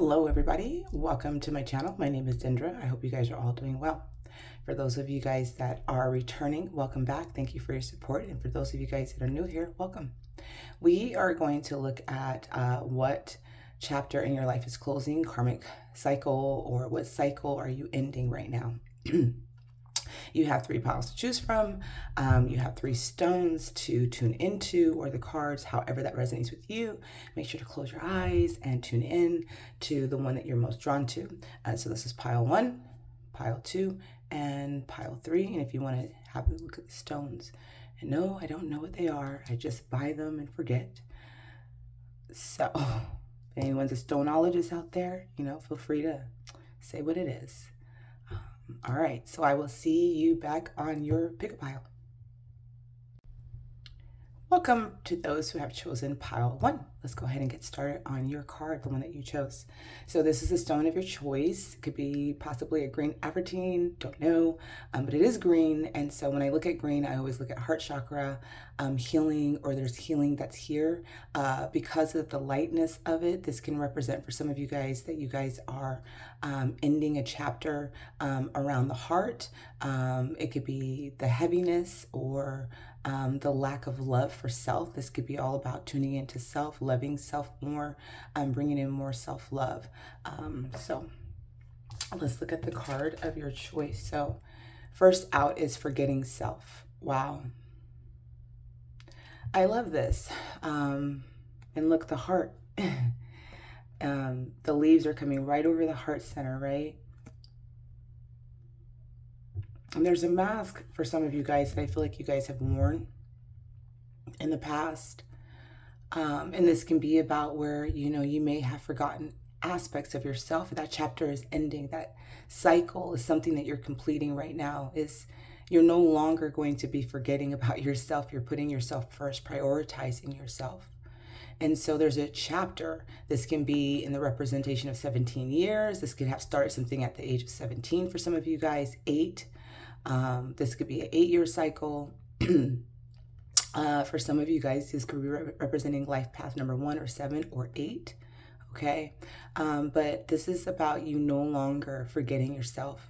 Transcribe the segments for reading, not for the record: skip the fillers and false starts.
Hello everybody, welcome to my channel. My name is Dendra. I hope you guys are all doing well. For those of you guys that are returning, welcome back. Thank you for your support. And for those of you guys that are new here, welcome. We are going to look at what chapter in your life is closing, karmic cycle, or what cycle are you ending right now. You have 3 piles to choose from. You have 3 stones to tune into, or the cards, however that resonates with you. Make sure to close your eyes and tune in to the one that you're most drawn to. So this is pile 1, pile 2, and pile 3. And if you want to have a look at the stones, and no, I don't know what they are. I just buy them and forget. So if anyone's a stoneologist out there, feel free to say what it is. All right, so I will see you back on your pick-a-pile. Welcome to those who have chosen pile 1. Let's go ahead and get started on your card, the one that you chose. So this is a stone of your choice. It could be possibly a green avertine, don't know, but it is green. And so when I look at green, I always look at heart chakra, healing, or there's healing that's here. Because of the lightness of it, this can represent for some of you guys that you guys are ending a chapter around the heart. It could be the heaviness or the lack of love for self. This could be all about tuning into self, loving self more, bringing in more self-love. So let's look at the card of your choice. So first out is forgetting self. Wow. I love this. And look, the heart. The leaves are coming right over the heart center, right? And there's a mask for some of you guys that I feel like you guys have worn in the past. And this can be about where, you may have forgotten aspects of yourself. That chapter is ending. That cycle is something that you're completing right now. You're no longer going to be forgetting about yourself. You're putting yourself first, prioritizing yourself. And so there's a chapter. This can be in the representation of 17 years. This could have started something at the age of 17 for some of you guys, 8. This could be an 8-year cycle. For some of you guys, this could be representing life path number 1 or 7 or 8. Okay. But this is about you no longer forgetting yourself,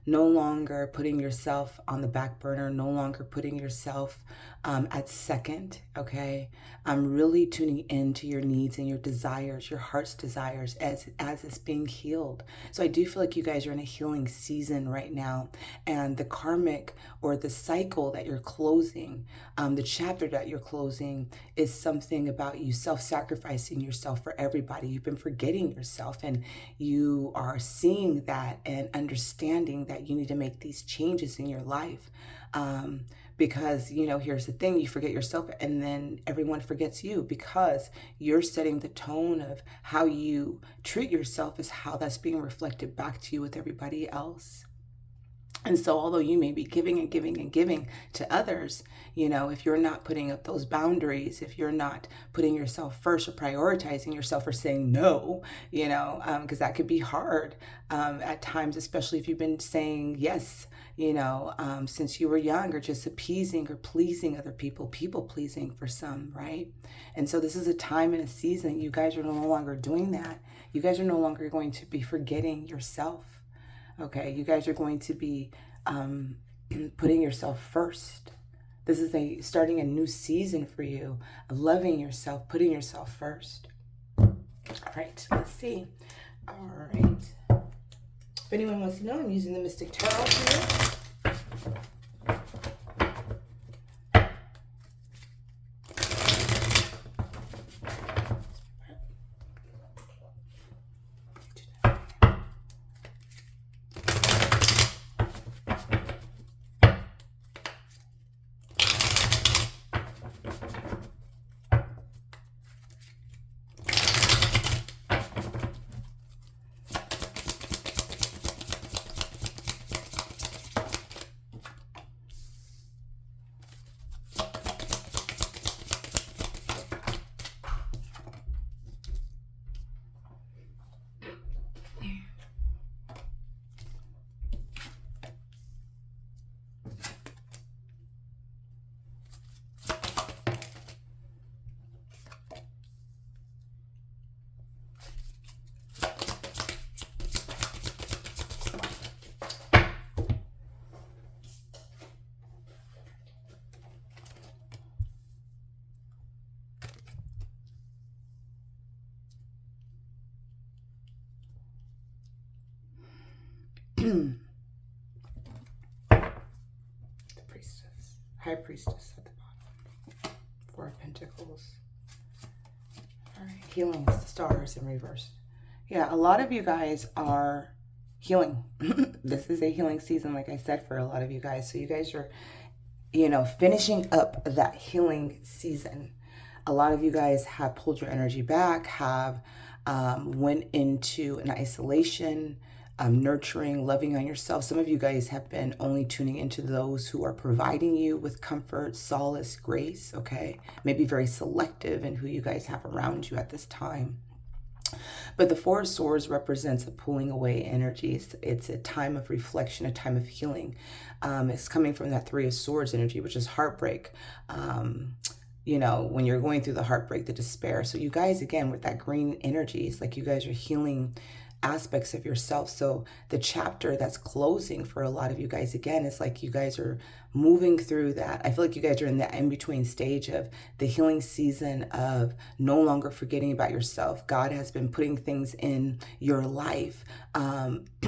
no longer putting yourself on the back burner, no longer putting yourself at second. Okay. I'm really tuning into your needs and your desires, your heart's desires as it's being healed. So I do feel like you guys are in a healing season right now, and the karmic or the cycle that you're closing, the chapter that you're closing is something about you self-sacrificing yourself for everybody. You've been forgetting yourself, and you are seeing that and understanding that you need to make these changes in your life. Because, here's the thing, you forget yourself and then everyone forgets you, because you're setting the tone of how you treat yourself is how that's being reflected back to you with everybody else. And so although you may be giving and giving and giving to others, if you're not putting up those boundaries, if you're not putting yourself first or prioritizing yourself or saying no, because that could be hard at times, especially if you've been saying yes, since you were young, or just appeasing or pleasing other people pleasing for some, right? And so this is a time and a season. You guys are no longer doing that. You guys are no longer going to be forgetting yourself. Okay, you guys are going to be putting yourself first. This is starting a new season for you, loving yourself, putting yourself first. All right, let's see. All right. If anyone wants to know, I'm using the Mystic Tarot here. Priestess, High Priestess at the bottom. Four of Pentacles. All right, healing, the stars in reverse. Yeah, a lot of you guys are healing. This is a healing season, like I said, for a lot of you guys. So you guys are, you know, finishing up that healing season. A lot of you guys have pulled your energy back, have went into an isolation, nurturing, loving on yourself. Some of you guys have been only tuning into those who are providing you with comfort, solace, grace, okay? Maybe very selective in who you guys have around you at this time. But the Four of Swords represents a pulling away energy. It's a time of reflection, a time of healing. It's coming from that Three of Swords energy, which is heartbreak. You know, when you're going through the heartbreak, the despair. So you guys, again, with that green energy, it's like you guys are healing aspects of yourself. So the chapter that's closing for a lot of you guys, again, is like you guys are moving through that. I feel like you guys are in the in-between stage of the healing season of no longer forgetting about yourself. God has been putting things in your life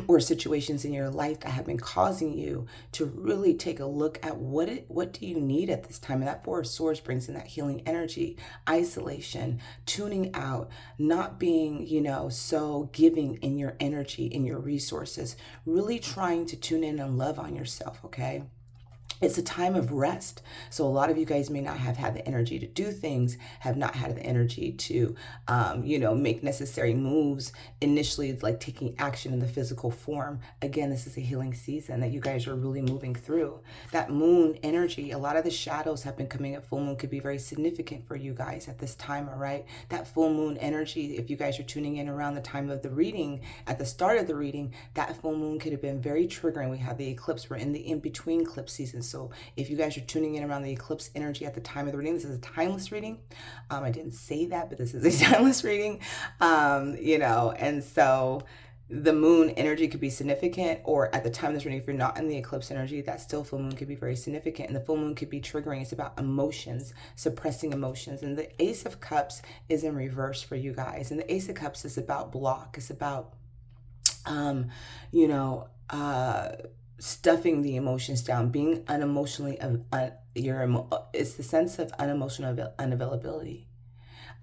or situations in your life that have been causing you to really take a look at what do you need at this time. And that Four of Swords brings in that healing energy, isolation, tuning out, not being, you know, so giving in your energy, in your resources, really trying to tune in and love on yourself, okay? It's a time of rest. So a lot of you guys may not have had the energy to do things, have not had the energy to, you know, make necessary moves. Initially, it's like taking action in the physical form. Again, this is a healing season that you guys are really moving through. That moon energy, a lot of the shadows have been coming up. Full moon could be very significant for you guys at this time, all right? That full moon energy, if you guys are tuning in around the time of the reading, at the start of the reading, that full moon could have been very triggering. We have the eclipse. We're in the in-between eclipse season. So if you guys are tuning in around the eclipse energy at the time of the reading, this is a timeless reading. I didn't say that, but this is a timeless reading, you know, and so the moon energy could be significant, or at the time of this reading, if you're not in the eclipse energy, that still full moon could be very significant. And the full moon could be triggering. It's about emotions, suppressing emotions. And the Ace of Cups is in reverse for you guys. And the Ace of Cups is about block. It's about, you know, stuffing the emotions down, being unemotionally, it's the sense of unemotional unavailability.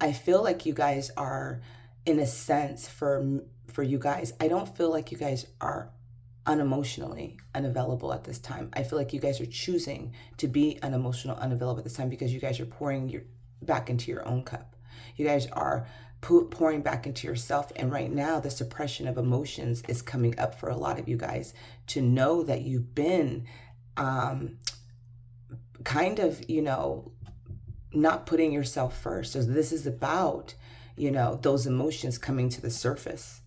I feel like you guys are, in a sense, for you guys, I don't feel like you guys are unemotionally unavailable at this time. I feel like you guys are choosing to be unemotional unavailable at this time because you guys are pouring back into your own cup. You guys are pouring back into yourself. And right now, the suppression of emotions is coming up for a lot of you guys, to know that you've been kind of, you know, not putting yourself first. So this is about, you know, those emotions coming to the surface.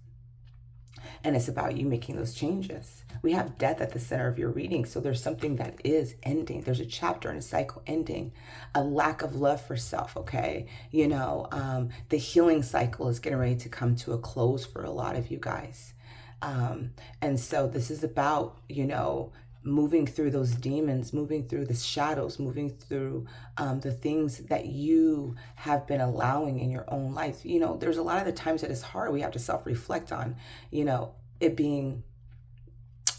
And it's about you making those changes. We have death at the center of your reading. So there's something that is ending. There's a chapter and a cycle ending. A lack of love for self, okay? You know, the healing cycle is getting ready to come to a close for a lot of you guys. And so this is about, you know, moving through those demons, moving through the shadows, moving through the things that you have been allowing in your own life. You know, there's a lot of the times that it's hard. We have to self-reflect on, you know, it being,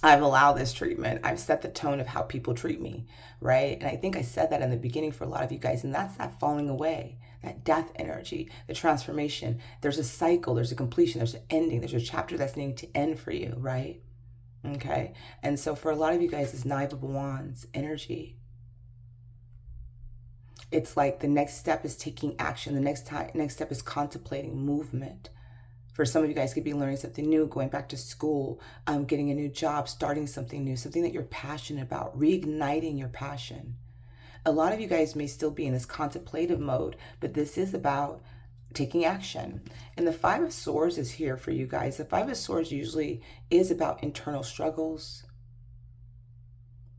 I've allowed this treatment. I've set the tone of how people treat me, right? And I think I said that in the beginning for a lot of you guys, and that's that falling away, that death energy, the transformation. There's a cycle, there's a completion, there's an ending, there's a chapter that's needing to end for you, right? Okay, and so for a lot of you guys, it's Knight of Wands energy. It's like the next step is taking action. The next step is contemplating movement. For some of you guys, could be learning something new, going back to school, getting a new job, starting something new, something that you're passionate about, reigniting your passion. A lot of you guys may still be in this contemplative mode, but this is about taking action. And the Five of Swords is here for you guys. The Five of Swords usually is about internal struggles.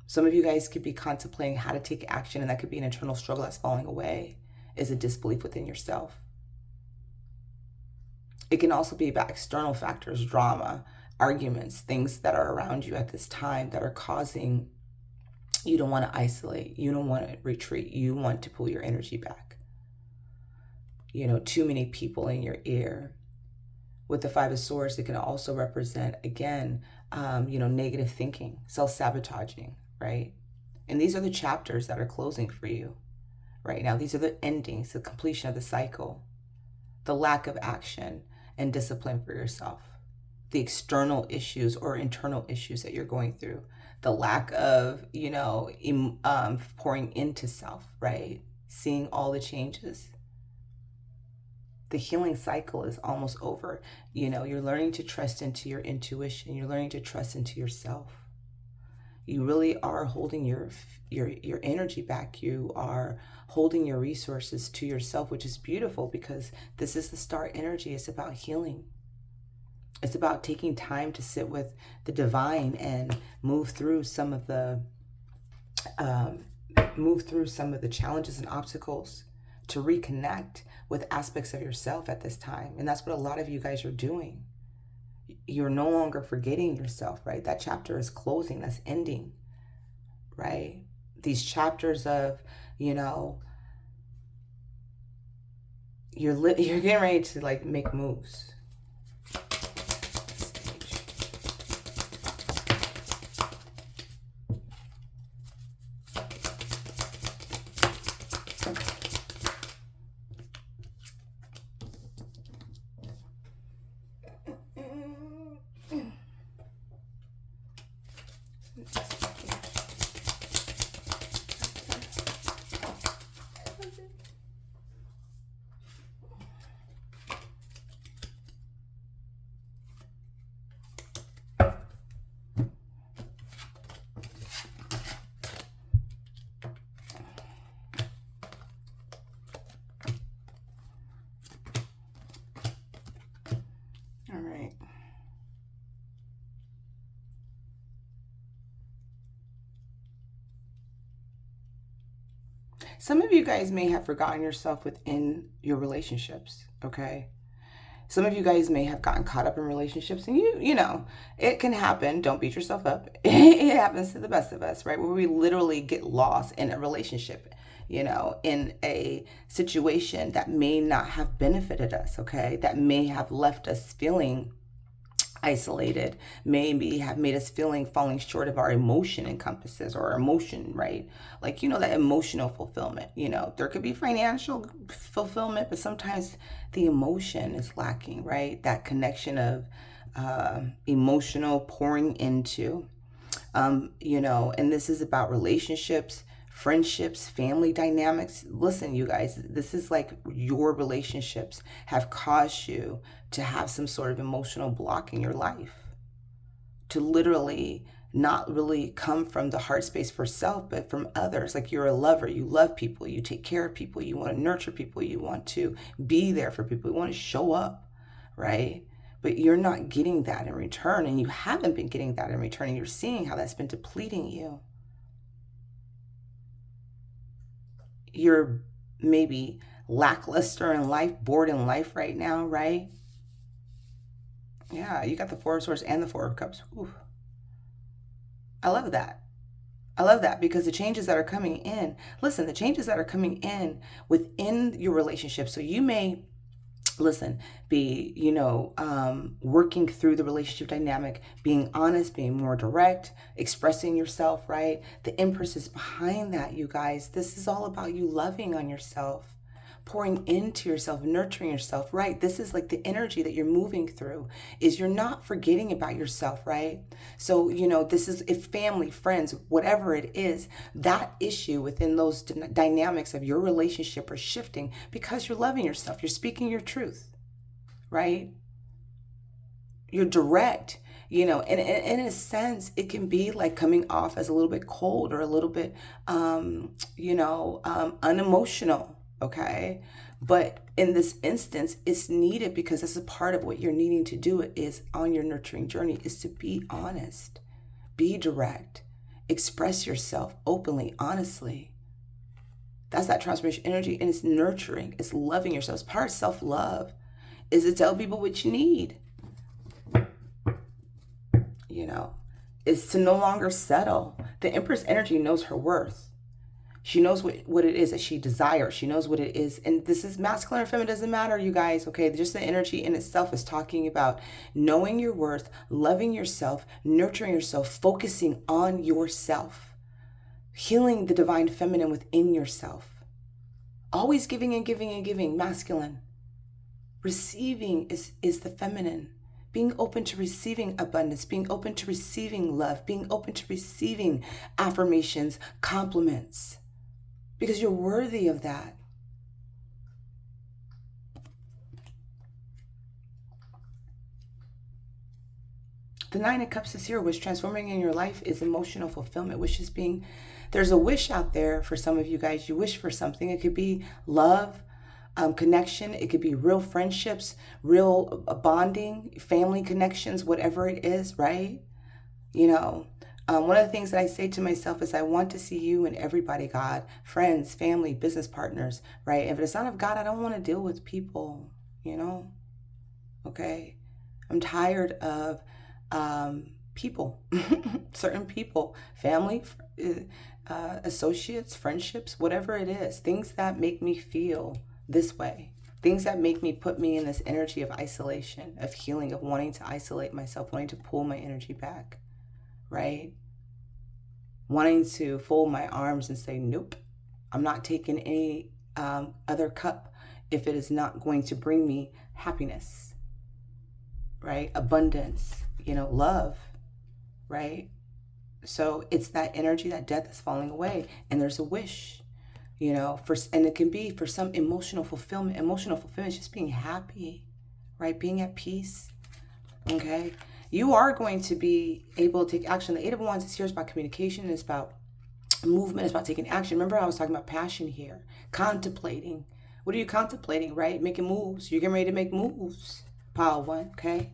Some of you guys could be contemplating how to take action, and that could be an internal struggle that's falling away, is a disbelief within yourself. It can also be about external factors, drama, arguments, things that are around you at this time that are causing you to want to isolate. You don't want to retreat. You want to pull your energy back. You know, too many people in your ear, with the Five of Swords, it can also represent, again, negative thinking, self-sabotaging, right? And these are the chapters that are closing for you right now. These are the endings, the completion of the cycle, the lack of action and discipline for yourself, the external issues or internal issues that you're going through, the lack of, pouring into self, right? Seeing all the changes. The healing cycle is almost over. You're learning to trust into your intuition. You're learning to trust into yourself. You really are holding your energy back. You are holding your resources to yourself, which is beautiful because this is the star energy. It's about healing. It's about taking time to sit with the divine and move through some of the challenges and obstacles, to reconnect with aspects of yourself at this time. And that's what a lot of you guys are doing. You're no longer forgetting yourself, right? That chapter is closing, that's ending, right? These chapters of, you're getting ready to like make moves. All right. Some of you guys may have forgotten yourself within your relationships, okay? Some of you guys may have gotten caught up in relationships, and it can happen. Don't beat yourself up. It happens to the best of us, right? Where we literally get lost in a relationship, in a situation that may not have benefited us, okay? That may have left us feeling isolated, maybe have made us falling short of our emotion encompasses, or our emotion, right? Like, that emotional fulfillment, there could be financial fulfillment, but sometimes the emotion is lacking, right? That connection of emotional pouring into, and this is about relationships, friendships, family dynamics. Listen, you guys, this is like your relationships have caused you to have some sort of emotional block in your life, to literally not really come from the heart space for self, but from others. Like, you're a lover, you love people, you take care of people, you want to nurture people, you want to be there for people, you want to show up, right? But you're not getting that in return, and you haven't been getting that in return, and you're seeing how that's been depleting you. You're maybe lackluster in life, bored in life right now, right? Yeah, you got the Four of Swords and the Four of Cups. Ooh. I love that. I love that, because the changes that are coming in, listen, the changes that are coming in within your relationship. So you may, be, working through the relationship dynamic, being honest, being more direct, expressing yourself, right? The Empress is behind that, you guys. This is all about you loving on yourself, pouring into yourself, nurturing yourself, right? This is like the energy that you're moving through, is you're not forgetting about yourself, right? So, this is, if family, friends, whatever it is, that issue within those dynamics of your relationship are shifting because you're loving yourself. You're speaking your truth, right? You're direct, and in a sense, it can be like coming off as a little bit cold or a little bit, unemotional. Okay. But in this instance, it's needed, because that's a part of what you're needing to do is on your nurturing journey, is to be honest, be direct, express yourself openly, honestly. That's that transformation energy. And it's nurturing, it's loving yourself. It's part of self-love, is to tell people what you need. Is to no longer settle. The Empress energy knows her worth. She knows what it is that she desires. She knows what it is. And this is masculine or feminine, doesn't matter, you guys, okay? Just the energy in itself is talking about knowing your worth, loving yourself, nurturing yourself, focusing on yourself, healing the divine feminine within yourself. Always giving and giving and giving, masculine. Receiving is the feminine. Being open to receiving abundance, being open to receiving love, being open to receiving affirmations, compliments, because you're worthy of that. The Nine of Cups is here. What's transforming in your life is emotional fulfillment, which is there's a wish out there for some of you guys. You wish for something. It could be love, connection. It could be real friendships, real bonding, family connections, whatever it is, right? You know, one of the things that I say to myself is I want to see you and everybody, God, friends, family, business partners, right? If it's not of God, I don't want to deal with people, you know? Okay? I'm tired of people, certain people, family, associates, friendships, whatever it is, things that make me feel this way, things that put me in this energy of isolation, of healing, of wanting to isolate myself, wanting to pull my energy back, right? Wanting to fold my arms and say, nope, I'm not taking any other cup if it is not going to bring me happiness, right? Abundance, love, right? So it's that energy, that death is falling away, and there's a wish, and it can be for some emotional fulfillment. Emotional fulfillment is just being happy, right? Being at peace, okay? You are going to be able to take action. The Eight of Wands is here. It's about communication. It's about movement. It's about taking action. Remember, I was talking about passion here. Contemplating. What are you contemplating, right? Making moves. You're getting ready to make moves. Pile one, okay?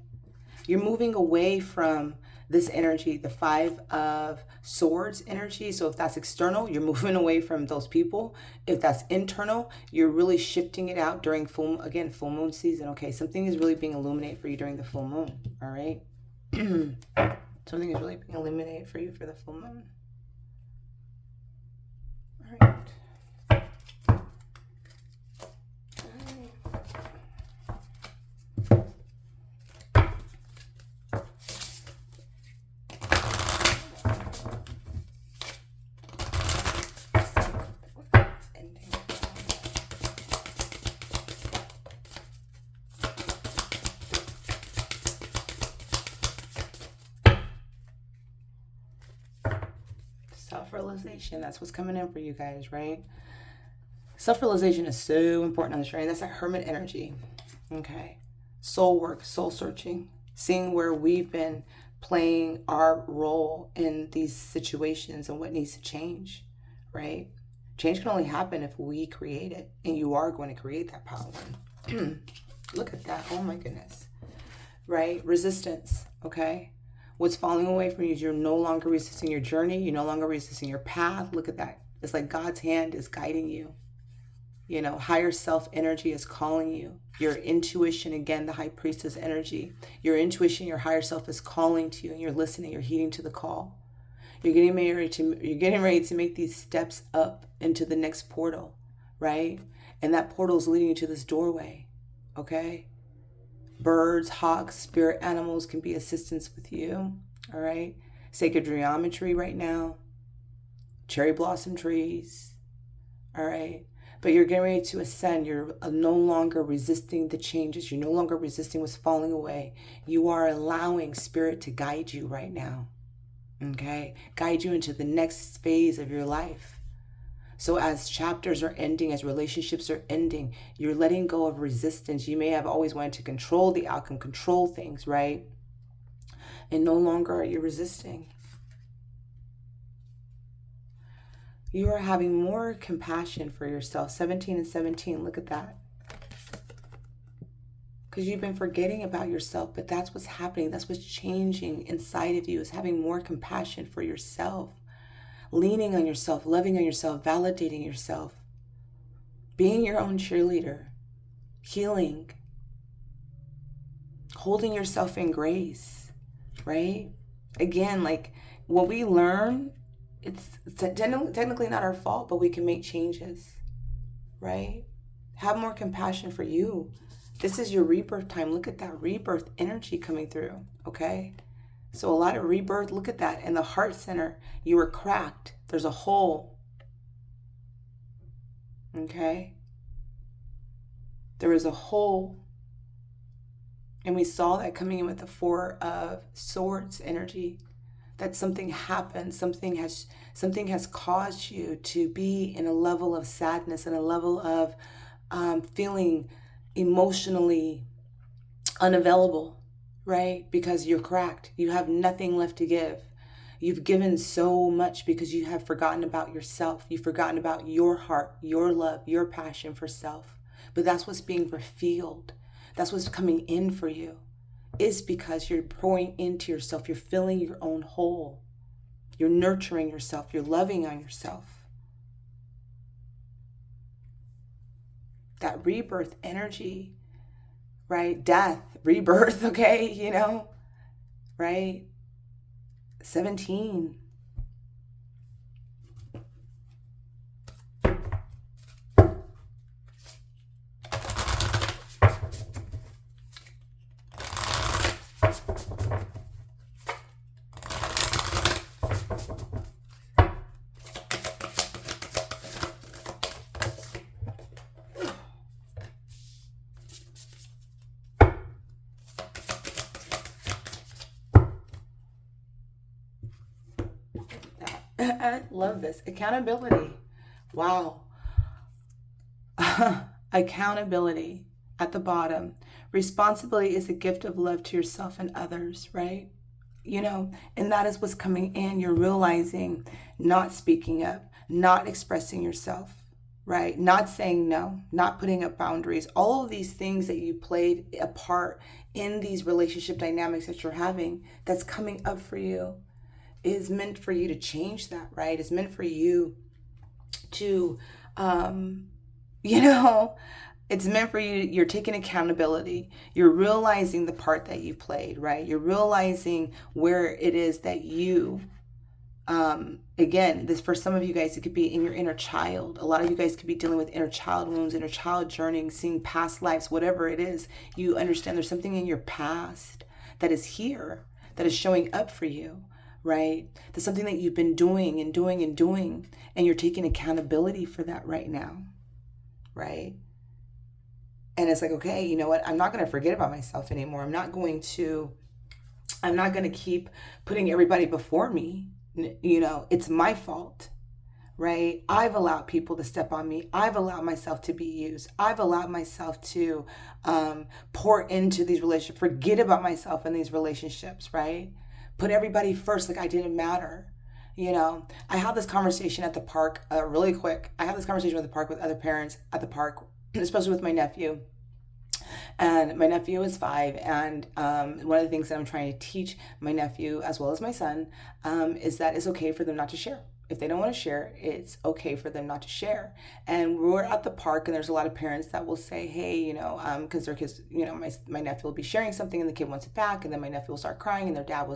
You're moving away from this energy, the Five of Swords energy. So if that's external, you're moving away from those people. If that's internal, you're really shifting it out during full moon season. Okay, something is really being illuminated for you during the full moon. All right. Something is really being illuminated for you for the full moon. All right. Self-realization, that's what's coming in for you guys, right? Self-realization is so important on this journey. That's that hermit energy, okay? Soul work, soul searching, seeing where we've been playing our role in these situations and what needs to change, right? Change can only happen if we create it, and you are going to create that power. Look at that. Oh my goodness, right? Resistance, okay? What's falling away from you is you're no longer resisting your journey. You're no longer resisting your path. Look at that. It's like God's hand is guiding you. Higher self energy is calling you. Your intuition, again, the high priestess energy. Your intuition, your higher self is calling to you, and you're listening. You're heeding to the call. You're getting ready to make these steps up into the next portal, right? And that portal is leading you to this doorway, okay? Birds, hawks, spirit animals can be assistance with you, all right? Sacred geometry right now. Cherry blossom trees, all right? But you're getting ready to ascend. You're no longer resisting the changes. You're no longer resisting what's falling away. You are allowing spirit to guide you right now, okay? Guide you into the next phase of your life. So as chapters are ending, as relationships are ending, you're letting go of resistance. You may have always wanted to control the outcome, control things, right? And no longer are you resisting. You are having more compassion for yourself. 17 and 17, look at that. Because you've been forgetting about yourself, but that's what's happening. That's what's changing inside of you, is having more compassion for yourself. Leaning on yourself, loving on yourself, validating yourself, being your own cheerleader, healing, holding yourself in grace, right? Again, like what we learn It's technically not our fault, but we can make changes, right? Have more compassion for you. This is your rebirth time. Look at that rebirth energy coming through, okay? So a lot of rebirth, look at that. In the heart center, you were cracked. There's a hole, okay? There is a hole. And we saw that coming in with the Four of Swords energy. That something happened, something has caused you to be in a level of sadness and a level of feeling emotionally unavailable, right? Because you're cracked. You have nothing left to give. You've given so much because you have forgotten about yourself. You've forgotten about your heart, your love, your passion for self. But that's what's being revealed. That's what's coming in for you. Is because you're pouring into yourself. You're filling your own hole. You're nurturing yourself. You're loving on yourself. That rebirth energy, right? Death, rebirth, okay, you know, right? 17. I love this. Accountability. Wow. Accountability at the bottom. Responsibility is a gift of love to yourself and others, right? You know, and that is what's coming in. You're realizing not speaking up, not expressing yourself, right? Not saying no, not putting up boundaries. All of these things that you played a part in these relationship dynamics that you're having, that's coming up for you, is meant for you to change that, right? It's meant for you to, you know, it's meant for you. You're taking accountability. You're realizing the part that you played, right? You're realizing where it is that you, again, this for some of you guys, it could be in your inner child. A lot of you guys could be dealing with inner child wounds, inner child journeying, seeing past lives, whatever it is. You understand there's something in your past that is here, that is showing up for you. Right? There's something that you've been doing and doing and doing, and you're taking accountability for that right now, right? And it's like, okay, you know what? I'm not going to forget about myself anymore. I'm not going to keep putting everybody before me. You know, it's my fault, right? I've allowed people to step on me. I've allowed myself to be used. I've allowed myself to pour into these relationships, forget about myself in these relationships, right? Put everybody first, like I didn't matter. You know, I have this conversation at the park, really quick. I have this conversation at the park with other parents at the park, especially with my nephew. And my nephew is 5. And one of the things that I'm trying to teach my nephew, as well as my son, is that it's okay for them not to share. If they don't want to share, it's okay for them not to share. And we're at the park, and there's a lot of parents that will say, hey, you know, because their kids, you know, my nephew will be sharing something and the kid wants it back, and then my nephew will start crying, and their dad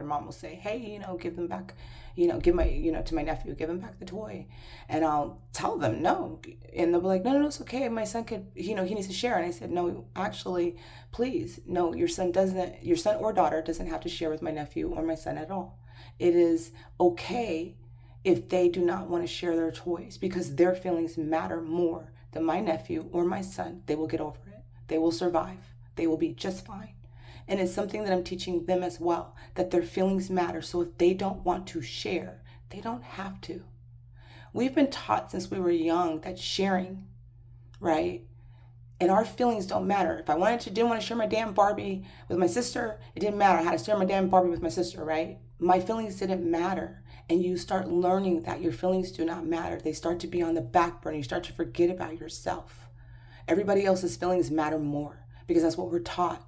or mom will say, hey, you know, give them back, you know, to my nephew, give him back the toy. And I'll tell them no. And they'll be like, no, it's okay. My son could, you know, he needs to share. And I said, no, actually, please, no, your son or daughter doesn't have to share with my nephew or my son at all. It is okay if they do not want to share their toys, because their feelings matter more than my nephew or my son. They will get over it. They will survive. They will be just fine. And it's something that I'm teaching them as well, that their feelings matter. So if they don't want to share, they don't have to. We've been taught since we were young that sharing, right? And our feelings don't matter. If I didn't want to share my damn Barbie with my sister, it didn't matter. I had to share my damn Barbie with my sister, right? My feelings didn't matter. And you start learning that your feelings do not matter. They start to be on the back burner. You start to forget about yourself. Everybody else's feelings matter more, because that's what we're taught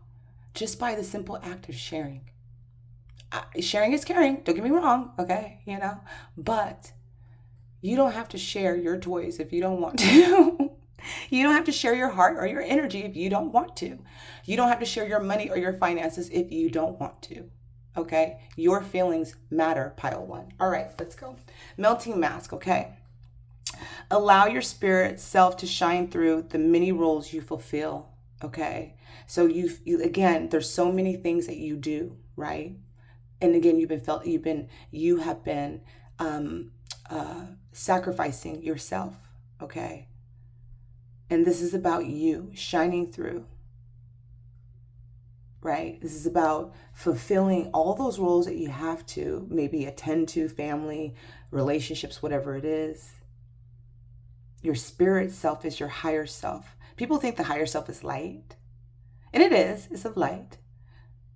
just by the simple act of sharing. Sharing is caring. Don't get me wrong, okay? You know, but you don't have to share your toys if you don't want to. You don't have to share your heart or your energy if you don't want to. You don't have to share your money or your finances if you don't want to. Okay? Your feelings matter, pile 1. All right, let's go. Melting mask, okay? Allow your spirit self to shine through the many roles you fulfill, okay? So you again, there's so many things that you do, right? And again, you have been sacrificing yourself, okay? And this is about you shining through, right? This is about fulfilling all those roles that you have to maybe attend to, family, relationships, whatever it is. Your spirit self is your higher self. People think the higher self is light, and it is. It's of light,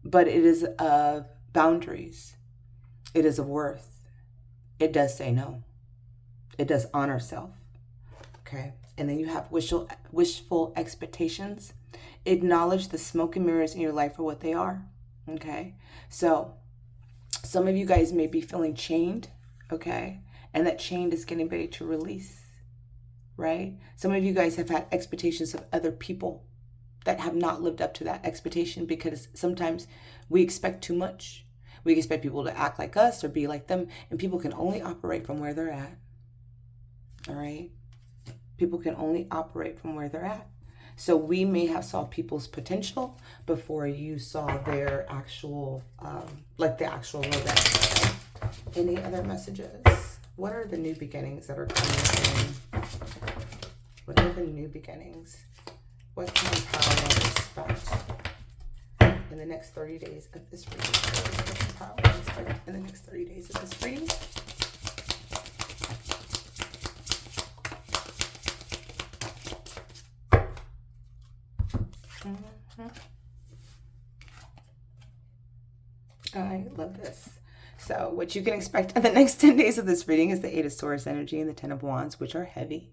but it is of boundaries. It is of worth. It does say no. It does honor self. Okay. And then you have wishful expectations. Acknowledge the smoke and mirrors in your life for what they are. Okay. So some of you guys may be feeling chained. Okay. And that chain is getting ready to release. Right? Some of you guys have had expectations of other people that have not lived up to that expectation, because sometimes we expect too much. We expect people to act like us or be like them, and people can only operate from where they're at. All right? People can only operate from where they're at. So we may have saw people's potential before you saw their actual, the actual event. Okay? Any other messages? What are the new beginnings that are coming in? What are the new beginnings? What can power expect in the next 30 days of this reading? What can power expect in the next 30 days of this reading? I love this. So what you can expect in the next 10 days of this reading is the 8 of Swords energy and the 10 of Wands, which are heavy.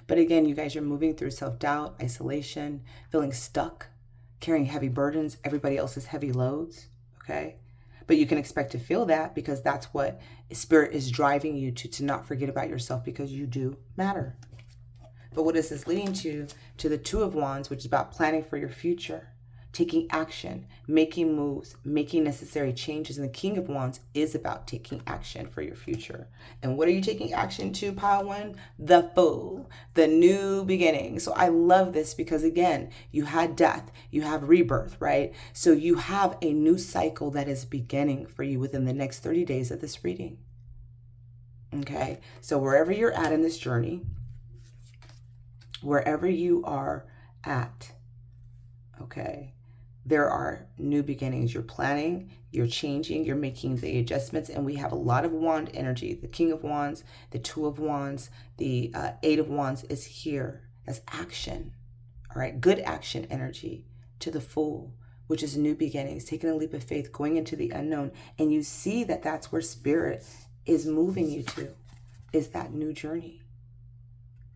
But again, you guys are moving through self-doubt, isolation, feeling stuck, carrying heavy burdens, everybody else's heavy loads, okay? But you can expect to feel that, because that's what Spirit is driving you to not forget about yourself, because you do matter. But what is this leading to? To the 2 of Wands, which is about planning for your future, taking action, making moves, making necessary changes. And the King of Wands is about taking action for your future. And what are you taking action to, pile 1? The Fool, the new beginning. So I love this, because again, you had death, you have rebirth, right? So you have a new cycle that is beginning for you within the next 30 days of this reading. Okay, so wherever you're at in this journey, wherever you are at, okay, there are new beginnings. You're planning, you're changing, you're making the adjustments, and we have a lot of wand energy. The King of Wands, the 2 of Wands, the 8 of Wands is here as action. All right, good action energy. To the Fool, which is new beginnings, taking a leap of faith, going into the unknown, and you see that that's where Spirit is moving you to, is that new journey.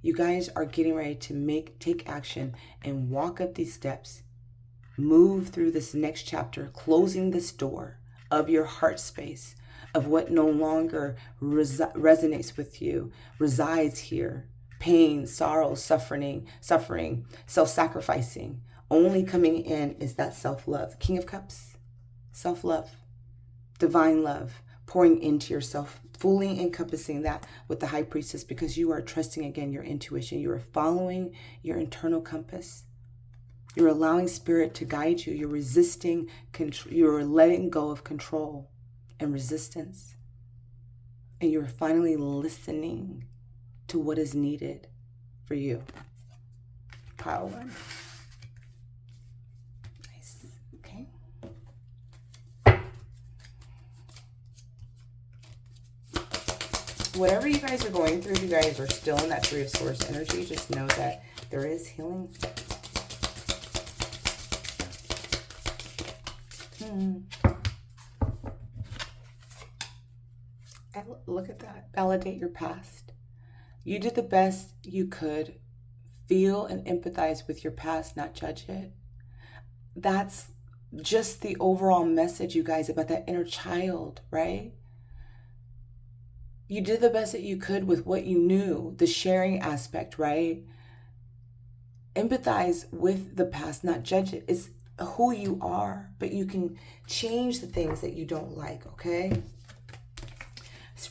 You guys are getting ready to take action and walk up these steps. Move through this next chapter, closing this door of your heart space, of what no longer resonates with you, resides here. Pain, sorrow, suffering, self-sacrificing. Only coming in is that self-love. King of Cups, self-love, divine love, pouring into yourself, fully encompassing that with the High Priestess, because you are trusting again your intuition. You are following your internal compass. You're allowing Spirit to guide you. You're resisting, you're letting go of control and resistance. And you're finally listening to what is needed for you. Pile 1. Nice. Okay. Whatever you guys are going through, if you guys are still in that 3 of Swords energy, just know that there is healing. Look at that. Validate your past. You did the best you could. Feel and empathize with your past, not judge it. That's just the overall message, you guys, about that inner child, right? You did the best that you could with what you knew, the sharing aspect, right? Empathize with the past, not judge it. It's who you are, but you can change the things that you don't like, okay?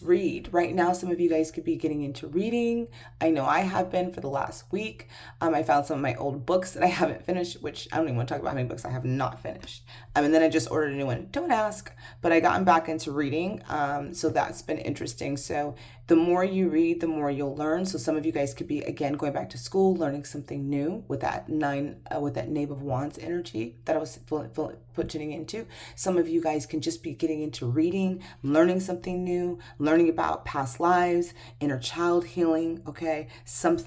Read. Right now, some of you guys could be getting into reading. I know I have been for the last week. I found some of my old books that I haven't finished, which I don't even want to talk about how many books I have not finished. And then I just ordered a new one. Don't ask. But I gotten back into reading. So that's been interesting. So the more you read, the more you'll learn. So some of you guys could be, again, going back to school, learning something new with that Knave of Wands energy that I was putting into. Some of you guys can just be getting into reading, learning something new, learning about past lives, inner child healing, okay? Some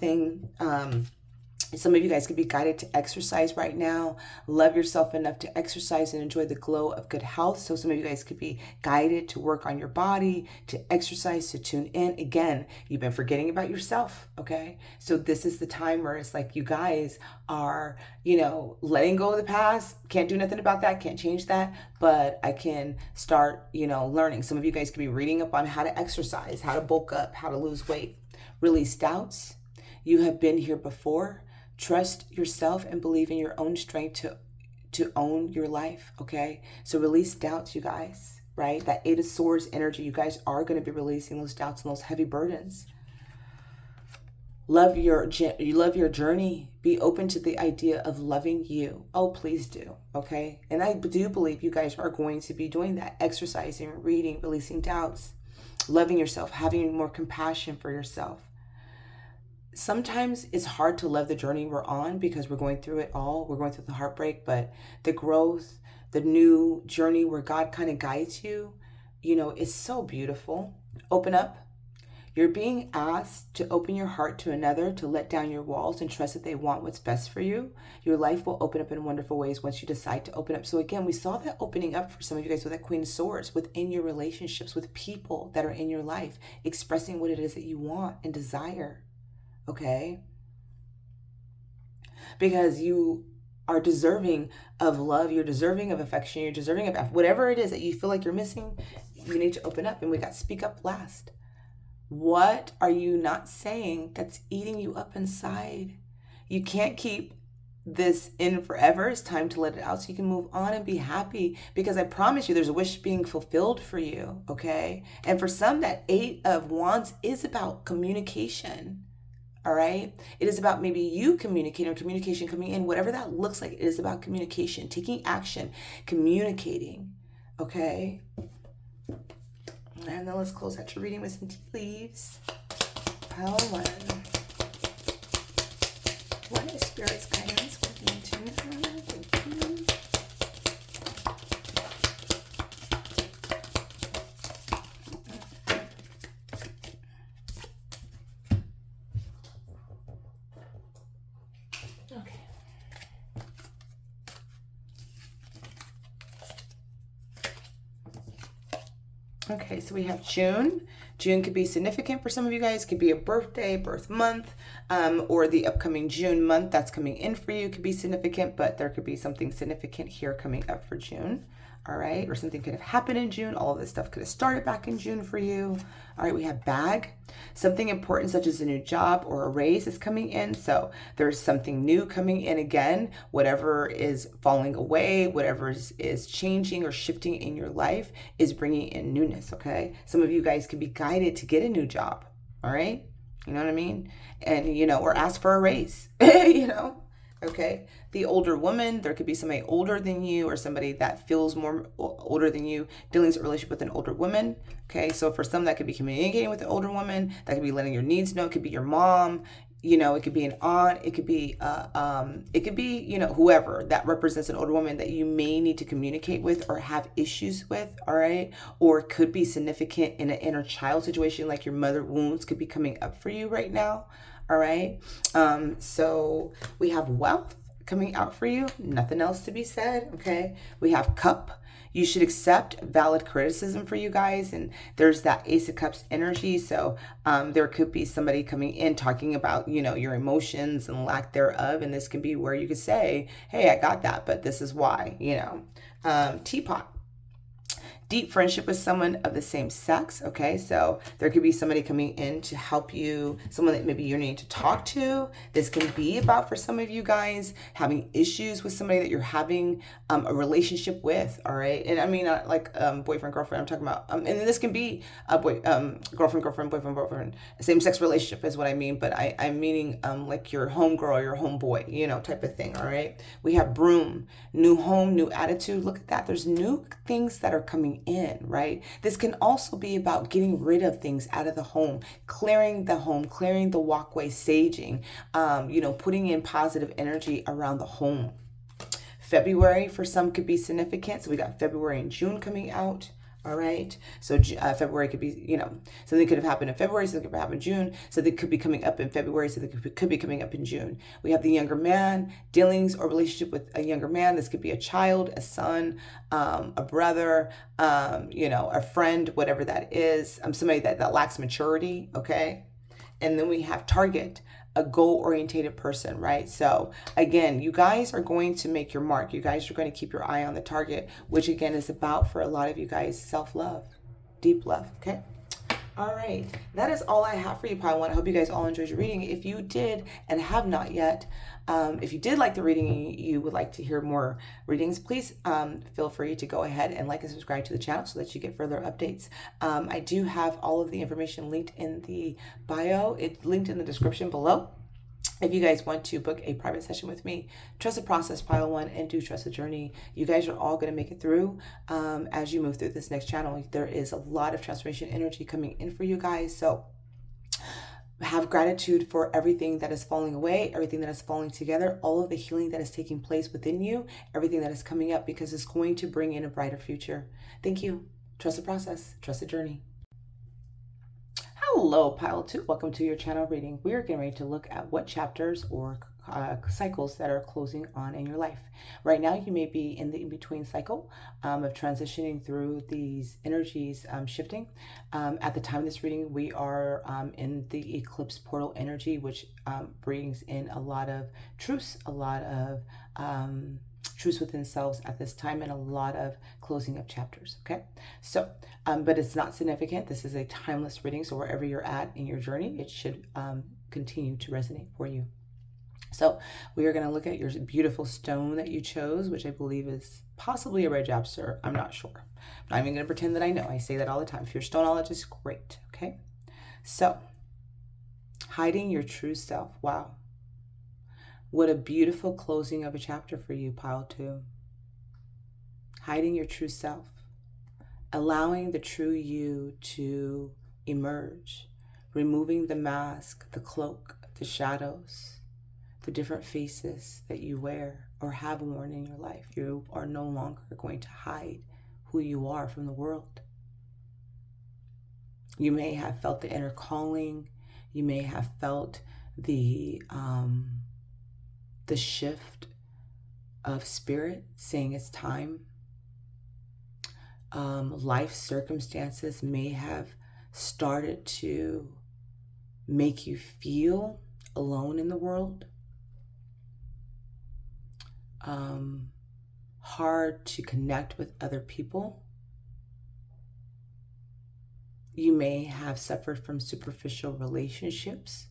of you guys could be guided to exercise right now. Love yourself enough to exercise and enjoy the glow of good health. So some of you guys could be guided to work on your body, to exercise, to tune in. Again, you've been forgetting about yourself, okay? So this is the time where it's like you guys are, letting go of the past. Can't do nothing about that. Can't change that. But I can start, learning. Some of you guys could be reading up on how to exercise, how to bulk up, how to lose weight. Release doubts. You have been here before. Trust yourself and believe in your own strength to own your life, okay? So release doubts, you guys, right? That Eight of Swords energy, you guys are going to be releasing those doubts and those heavy burdens. Love your journey. Be open to the idea of loving you. Oh, please do, okay? And I do believe you guys are going to be doing that, exercising, reading, releasing doubts, loving yourself, having more compassion for yourself. Sometimes it's hard to love the journey we're on because we're going through it all. We're going through the heartbreak, but the growth, the new journey where God kind of guides you, is so beautiful. Open up. You're being asked to open your heart to another, to let down your walls and trust that they want what's best for you. Your life will open up in wonderful ways once you decide to open up. So again, we saw that opening up for some of you guys with that Queen of Swords within your relationships with people that are in your life, expressing what it is that you want and desire. Okay? Because you are deserving of love, you're deserving of affection, you're deserving of whatever it is that you feel like you're missing, you need to open up. And we got speak up last. What are you not saying that's eating you up inside? You can't keep this in forever. It's time to let it out so you can move on and be happy, because I promise you there's a wish being fulfilled for you, okay? And for some, that Eight of Wands is about communication. All right. It is about maybe you communicating or communication coming in, whatever that looks like. It is about communication, taking action, communicating. Okay. And then let's close out your reading with some tea leaves. Pile one. What is Spirit's guidance for me tonight? Thank you. Okay, so we have June. June could be significant for some of you guys. Could be a birthday, birth month, or the upcoming June month that's coming in for you could be significant, but there could be something significant here coming up for June. All right, or something could have happened in June. All of this stuff could have started back in June for you. All right, we have bag. Something important such as a new job or a raise is coming in. So there's something new coming in again. Whatever is falling away, whatever is changing or shifting in your life is bringing in newness, okay? Some of you guys could be guided to get a new job, all right? You know what I mean? And, or ask for a raise, Okay, the older woman, there could be somebody older than you or somebody that feels more older than you, dealing with a relationship with an older woman. Okay, so for some that could be communicating with an older woman, that could be letting your needs know. It could be your mom, it could be an aunt, it could be whoever that represents an older woman that you may need to communicate with or have issues with. All right, or it could be significant in an inner child situation, like your mother wounds could be coming up for you right now. All right. So we have wealth coming out for you. Nothing else to be said. Okay. We have cup. You should accept valid criticism for you guys. And there's that Ace of Cups energy. So there could be somebody coming in talking about, your emotions and lack thereof. And this can be where you could say, hey, I got that, but this is why, teapot. deep friendship with someone of the same sex, okay? So there could be somebody coming in to help you, someone that maybe you're needing to talk to. This can be about, for some of you guys, having issues with somebody that you're having a relationship with, all right? And I mean, like boyfriend, girlfriend, I'm talking about, and this can be a girlfriend, boyfriend, same-sex relationship is what I mean, but I'm meaning like your homegirl, your homeboy, you know, type of thing, all right? We have broom, new home, new attitude. Look at that. There's new things that are coming in, right? This can also be about getting rid of things out of the home, clearing the walkway, saging, you know, putting in positive energy around the home. February for some could be significant. So we got February and June coming out. All right. So February could be, you know, something could have happened in February, something could have happened in June. So they could be coming up in February, so they could be coming up in June. We have the younger man, dealings or relationship with a younger man. This could be a child, a son, a brother, you know, a friend, whatever that is. Somebody that lacks maturity. Okay. And then we have target, a goal-orientated person, right? So again, you guys are going to make your mark. You guys are going to keep your eye on the target, which again is about, for a lot of you guys, self-love, deep love, okay? All right, that is all I have for you, Pile 1. I hope you guys all enjoyed your reading. If you did and have not yet, if you did like the reading and you would like to hear more readings, please feel free to go ahead and like and subscribe to the channel so that you get further updates. I do have all of the information linked in the bio. It's linked in the description below. If you guys want to book a private session with me, trust the process, Pile 1, and do trust the journey. You guys are all going to make it through as you move through this next channel. There is a lot of transformation energy coming in for you guys. So have gratitude for everything that is falling away, everything that is falling together, all of the healing that is taking place within you, everything that is coming up, because it's going to bring in a brighter future. Thank you. Trust the process. Trust the journey. Hello, Pile 2. Welcome to your channel reading. We are getting ready to look at what chapters or cycles that are closing on in your life. Right now, you may be in the in-between cycle of transitioning through these energies shifting. At the time of this reading, we are in the eclipse portal energy, which brings in a lot of truths, a lot of truths within selves at this time, and a lot of closing of chapters. Okay, so but it's not significant. This is a timeless reading, so wherever you're at in your journey, it should continue to resonate for you. So we are going to look at your beautiful stone that you chose, which I believe is possibly a red jasper. I'm not sure. I'm not even going to pretend that I know. I say that all the time. If you're a stoneologist, great. Okay, so hiding your true self. Wow. What a beautiful closing of a chapter for you, Pile 2. Hiding your true self. Allowing the true you to emerge. Removing the mask, the cloak, the shadows, the different faces that you wear or have worn in your life. You are no longer going to hide who you are from the world. You may have felt the inner calling. You may have felt the shift of spirit saying it's time. Life circumstances may have started to make you feel alone in the world. Hard to connect with other people. You may have suffered from superficial relationships.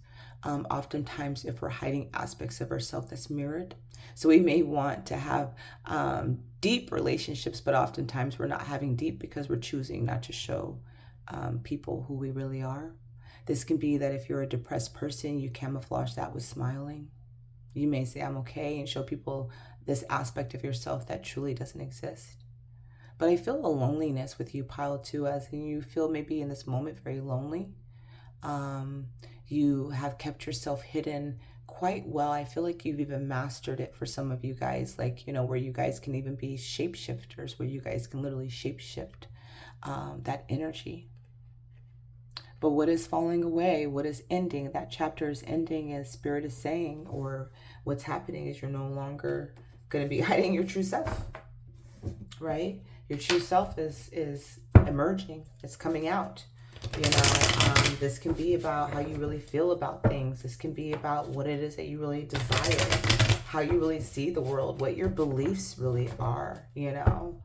Oftentimes, if we're hiding aspects of ourselves, that's mirrored. So we may want to have deep relationships, but oftentimes we're not having deep because we're choosing not to show people who we really are. This can be that if you're a depressed person, you camouflage that with smiling. You may say, I'm okay, and show people this aspect of yourself that truly doesn't exist. But I feel a loneliness with you, Pile 2, as you feel maybe in this moment very lonely. You have kept yourself hidden quite well. I feel like you've even mastered it for some of you guys, like, you know, where you guys can even be shapeshifters, where you guys can literally shapeshift that energy. But what is falling away, what is ending, that chapter is ending, as Spirit is saying, or what's happening is you're no longer going to be hiding your true self, right? Your true self is emerging. It's coming out. You know, this can be about how you really feel about things. This can be about what it is that you really desire, how you really see the world, what your beliefs really are, you know.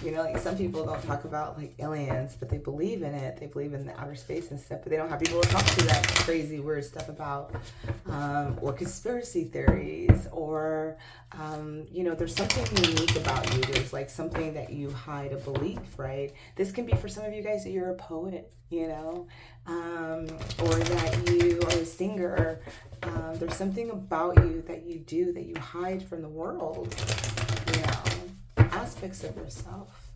You know, like some people don't talk about like aliens, but they believe in it. They believe in the outer space and stuff, but they don't have people to talk to that crazy weird stuff about, or conspiracy theories, or, you know, there's something unique about you. There's like something that you hide a belief, right? This can be for some of you guys that you're a poet, you know, or that you are a singer. There's something about you that you do that you hide from the world, you know. Aspects of yourself.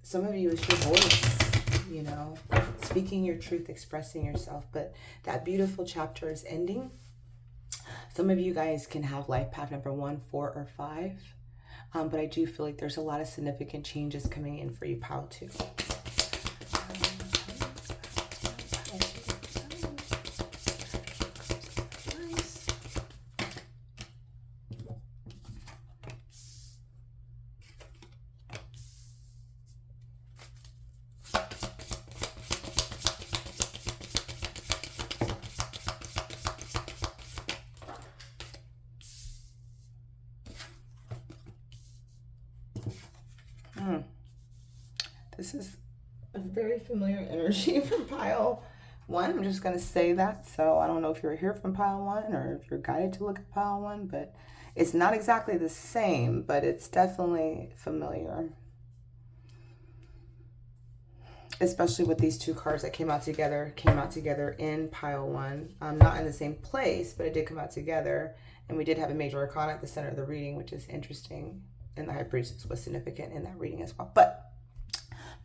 Some of you is your voice, you know, speaking your truth, expressing yourself. But that beautiful chapter is ending. Some of you guys can have life path number 1, 4, or 5. But I do feel like there's a lot of significant changes coming in for you, pile 2. This is a very familiar energy from pile 1. I'm just going to say that. So I don't know if you're here from pile 1 or if you're guided to look at pile 1, but it's not exactly the same, but it's definitely familiar. Especially with these 2 cards that came out together in pile 1. Not in the same place, but it did come out together. And we did have a major arcana at the center of the reading, which is interesting. And the High Priestess was significant in that reading as well. But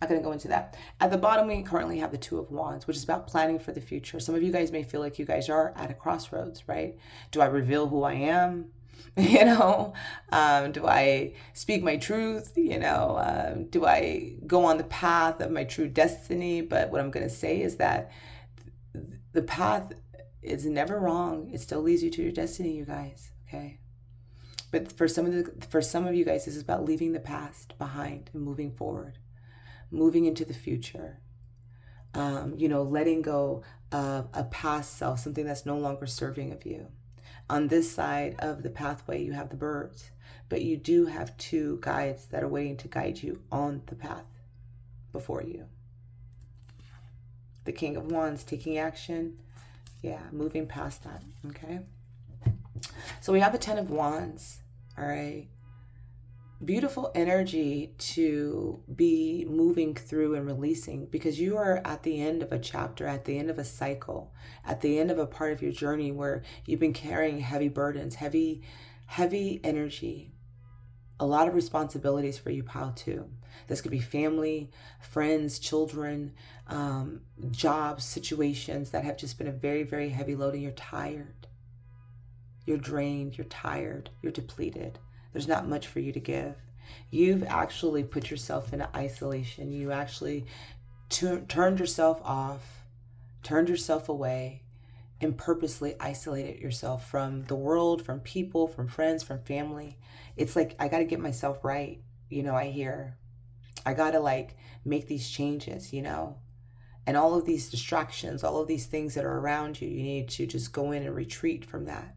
I'm not going to go into that. At the bottom, we currently have the 2 of Wands, which is about planning for the future. Some of you guys may feel like you guys are at a crossroads, right? Do I reveal who I am? You know, do I speak my truth? You know, do I go on the path of my true destiny? But what I'm going to say is that the path is never wrong. It still leads you to your destiny, you guys. Okay. But for some of you guys, this is about leaving the past behind and moving forward. Moving into the future, you know, letting go of a past self, something that's no longer serving of you. On this side of the pathway, you have the birds, but you do have 2 guides that are waiting to guide you on the path before you. The King of Wands, taking action. Yeah, moving past that, okay? So we have the 10 of Wands, all right? Beautiful energy to be moving through and releasing, because you are at the end of a chapter, at the end of a cycle, at the end of a part of your journey where you've been carrying heavy burdens, heavy energy, a lot of responsibilities for you, pile 2. This could be family, friends, children, jobs, situations that have just been a very, very heavy load, and you're tired. You're drained, you're tired, you're depleted. There's not much for you to give. You've actually put yourself into isolation. You actually turned yourself off, turned yourself away, and purposely isolated yourself from the world, from people, from friends, from family. It's like, I got to get myself right. You know, I got to like make these changes, you know, and all of these distractions, all of these things that are around you, you need to just go in and retreat from that.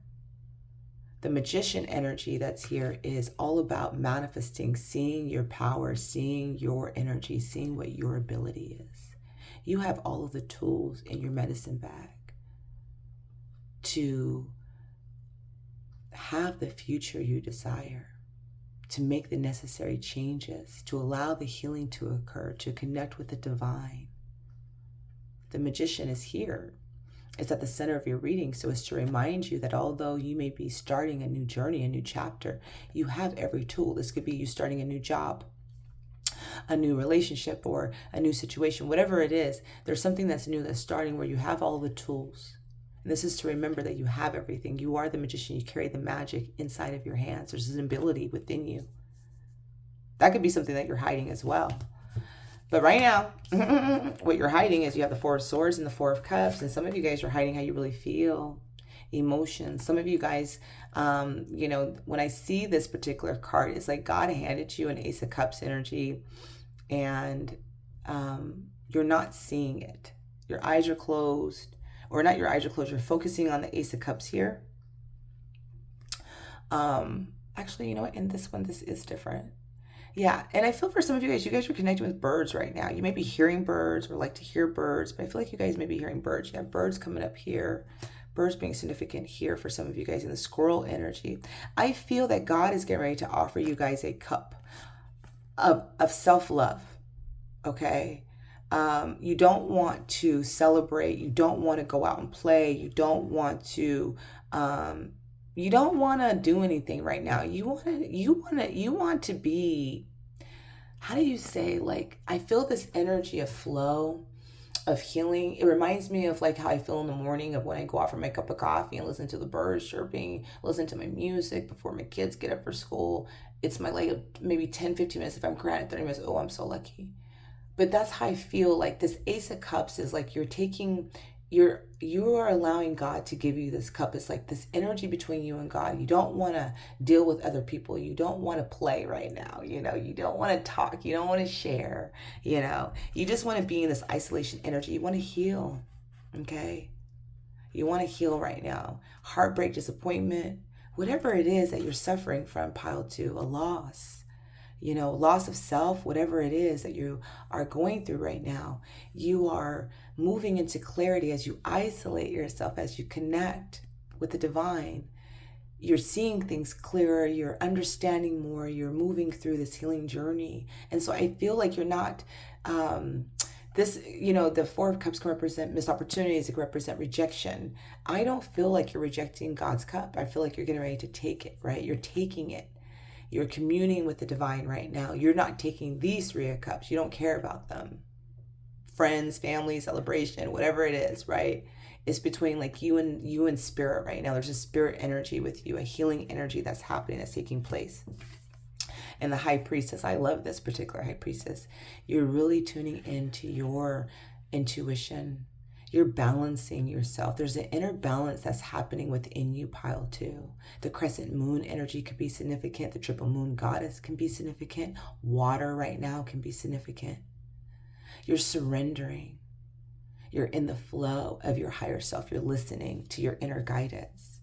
The magician energy that's here is all about manifesting, seeing your power, seeing your energy, seeing what your ability is. You have all of the tools in your medicine bag to have the future you desire, to make the necessary changes, to allow the healing to occur, to connect with the divine. The magician is here. It's at the center of your reading, so it's to remind you that although you may be starting a new journey, a new chapter, you have every tool. This could be you starting a new job, a new relationship, or a new situation, whatever it is. There's something that's new that's starting where you have all the tools. And this is to remember that you have everything. You are the magician. You carry the magic inside of your hands. There's an ability within you. That could be something that you're hiding as well. But right now, what you're hiding is you have the 4 of Swords and the 4 of Cups. And some of you guys are hiding how you really feel, emotions. Some of you guys, you know, when I see this particular card, it's like God handed you an Ace of Cups energy, and you're not seeing it. Your eyes are closed, or not your eyes are closed. You're focusing on the Ace of Cups here. Actually, you know what? In this one, this is different. Yeah, and I feel for some of you guys are connecting with birds right now. You may be hearing birds or like to hear birds, but I feel like you guys may be hearing birds. You have birds coming up here, birds being significant here for some of you guys in the squirrel energy. I feel that God is getting ready to offer you guys a cup of self-love, okay? You don't want to celebrate. You don't want to go out and play. You don't want to do anything right now. You want to be, how do you say, like, I feel this energy of flow, of healing. It reminds me of like how I feel in the morning of when I go out for my cup of coffee and listen to the birds chirping, listen to my music before my kids get up for school. It's my like maybe 10, 15 minutes. If I'm granted 30 minutes, oh, I'm so lucky. But that's how I feel. Like this Ace of Cups is like you are allowing God to give you this cup. It's like this energy between you and God. You don't want to deal with other people. You don't want to play right now. You don't want to talk. You don't want to share. You just want to be in this isolation energy. You want to heal. Okay? You want to heal right now. Heartbreak, disappointment, whatever it is that you're suffering from, pile 2, a loss. Loss of self, whatever it is that you are going through right now, you are moving into clarity as you isolate yourself, as you connect with the divine. You're seeing things clearer, you're understanding more, you're moving through this healing journey. And so I feel like you're not, the 4 of Cups can represent missed opportunities, it can represent rejection. I don't feel like you're rejecting God's cup. I feel like you're getting ready to take it, right? You're taking it. You're communing with the divine right now. You're not taking these 3 of Cups. You don't care about them. Friends, family, celebration, whatever it is, right? It's between like you and spirit right now. There's a spirit energy with you, a healing energy that's happening, that's taking place. And the High Priestess, I love this particular High Priestess. You're really tuning into your intuition. You're balancing yourself. There's an inner balance that's happening within you, pile 2. The crescent moon energy could be significant. The triple moon goddess can be significant. Water right now can be significant. You're surrendering. You're in the flow of your higher self. You're listening to your inner guidance.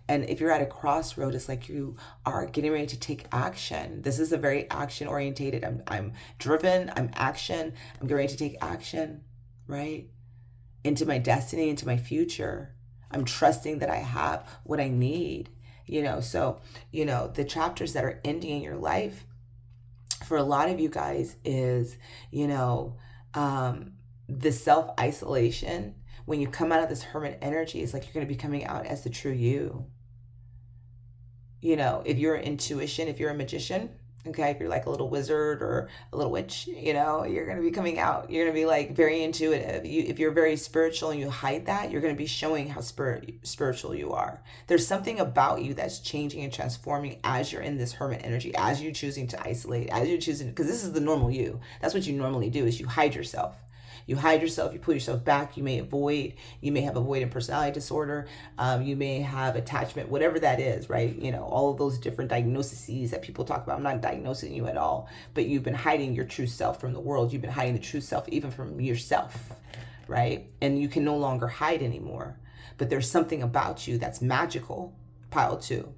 And if you're at a crossroad, it's like you are getting ready to take action. This is a very action orientated. I'm driven. I'm action. I'm getting ready to take action, right? Into my destiny, into my future. I'm trusting that I have what I need, So, the chapters that are ending in your life for a lot of you guys is, the self-isolation. When you come out of this hermit energy, it's like you're going to be coming out as the true you. If you're intuition, if you're a magician, okay, if you're like a little wizard or a little witch, you're going to be coming out. You're going to be like very intuitive. If you're very spiritual and you hide that, you're going to be showing how spiritual you are. There's something about you that's changing and transforming as you're in this hermit energy, as you're choosing to isolate, as you're choosing, because this is the normal you. That's what you normally do, is you hide yourself. You hide yourself, you pull yourself back, you may have avoidant personality disorder, you may have attachment, whatever that is, right? All of those different diagnoses that people talk about. I'm not diagnosing you at all, but you've been hiding your true self from the world. You've been hiding the true self even from yourself, right? And you can no longer hide anymore. But there's something about you that's magical, pile 2.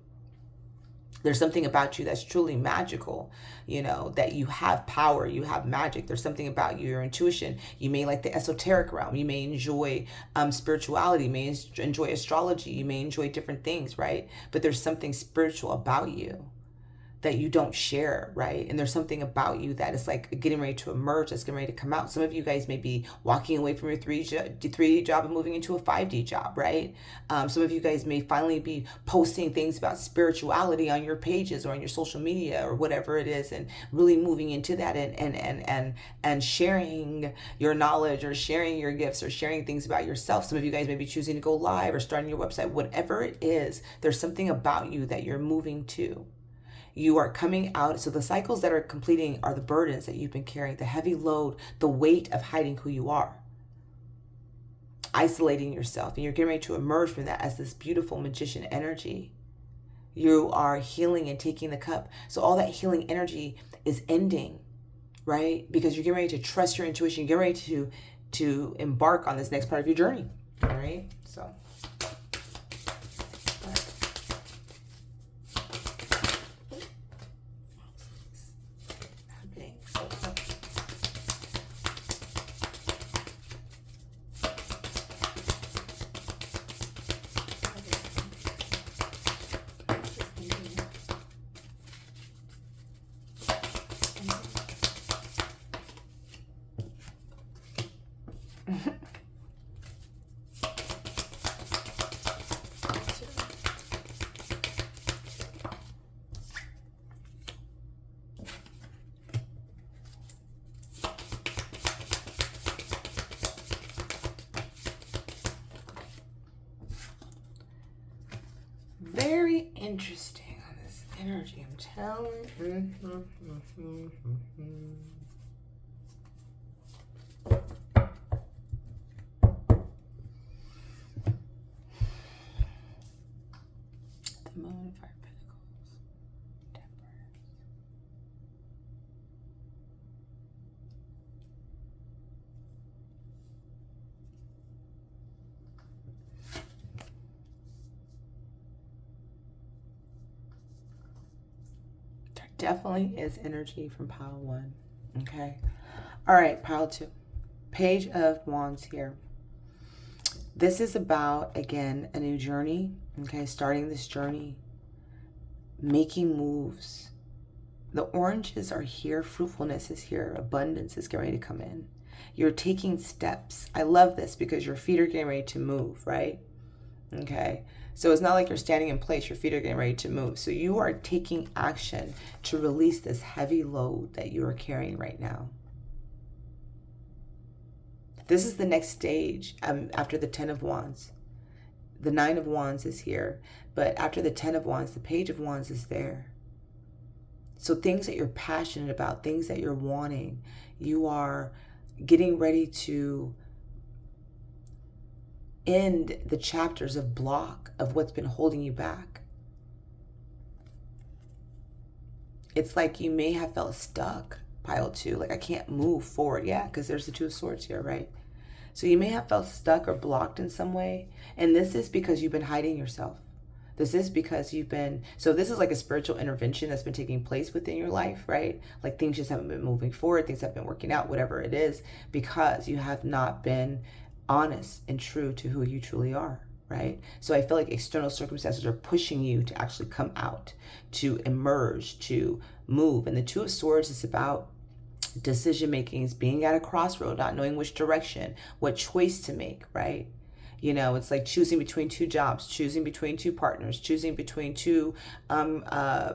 There's something about you that's truly magical, that you have power, you have magic. There's something about you, your intuition. You may like the esoteric realm. You may enjoy spirituality. You may enjoy astrology. You may enjoy different things, right? But there's something spiritual about you that you don't share, right? And there's something about you that is like getting ready to emerge, that's getting ready to come out. Some of you guys may be walking away from your 3D job and moving into a 5D job, right? Some of you guys may finally be posting things about spirituality on your pages or on your social media or whatever it is, and really moving into that and sharing your knowledge or sharing your gifts or sharing things about yourself. Some of you guys may be choosing to go live or starting your website. Whatever it is, there's something about you that you're moving to. You are coming out. So the cycles that are completing are the burdens that you've been carrying, the heavy load, the weight of hiding who you are, isolating yourself. And you're getting ready to emerge from that as this beautiful magician energy. You are healing and taking the cup. So all that healing energy is ending, right? Because you're getting ready to trust your intuition. You're getting ready to embark on this next part of your journey. All right. So. interesting on this energy, I'm telling. The moon, Five Pentacles, Temperance. There definitely is energy from pile 1. Okay. All right, pile 2. Page of Wands here. This is about, again, a new journey. Okay, starting this journey, making moves. The oranges are here. Fruitfulness is here. Abundance is getting ready to come in. You're taking steps. I love this because your feet are getting ready to move, right? Okay. So it's not like you're standing in place. Your feet are getting ready to move. So you are taking action to release this heavy load that you are carrying right now. This is the next stage after the 10 of Wands. The 9 of Wands is here. But after the 10 of Wands, the Page of Wands is there. So things that you're passionate about, things that you're wanting, you are getting ready to end the chapters of block of what's been holding you back. It's like you may have felt stuck, pile 2, like I can't move forward. Yeah, because there's the 2 of Swords here, right? So you may have felt stuck or blocked in some way. And this is because you've been hiding yourself. This is because you've been, so this is like a spiritual intervention that's been taking place within your life, right? Like things just haven't been moving forward, things haven't been working out, whatever it is, because you have not been honest and true to who you truly are, right? So I feel like external circumstances are pushing you to actually come out, to emerge, to move. And the 2 of Swords is about decision making, is being at a crossroad, not knowing which direction, what choice to make, right? You know, it's like choosing between 2 jobs, choosing between 2 partners, choosing between 2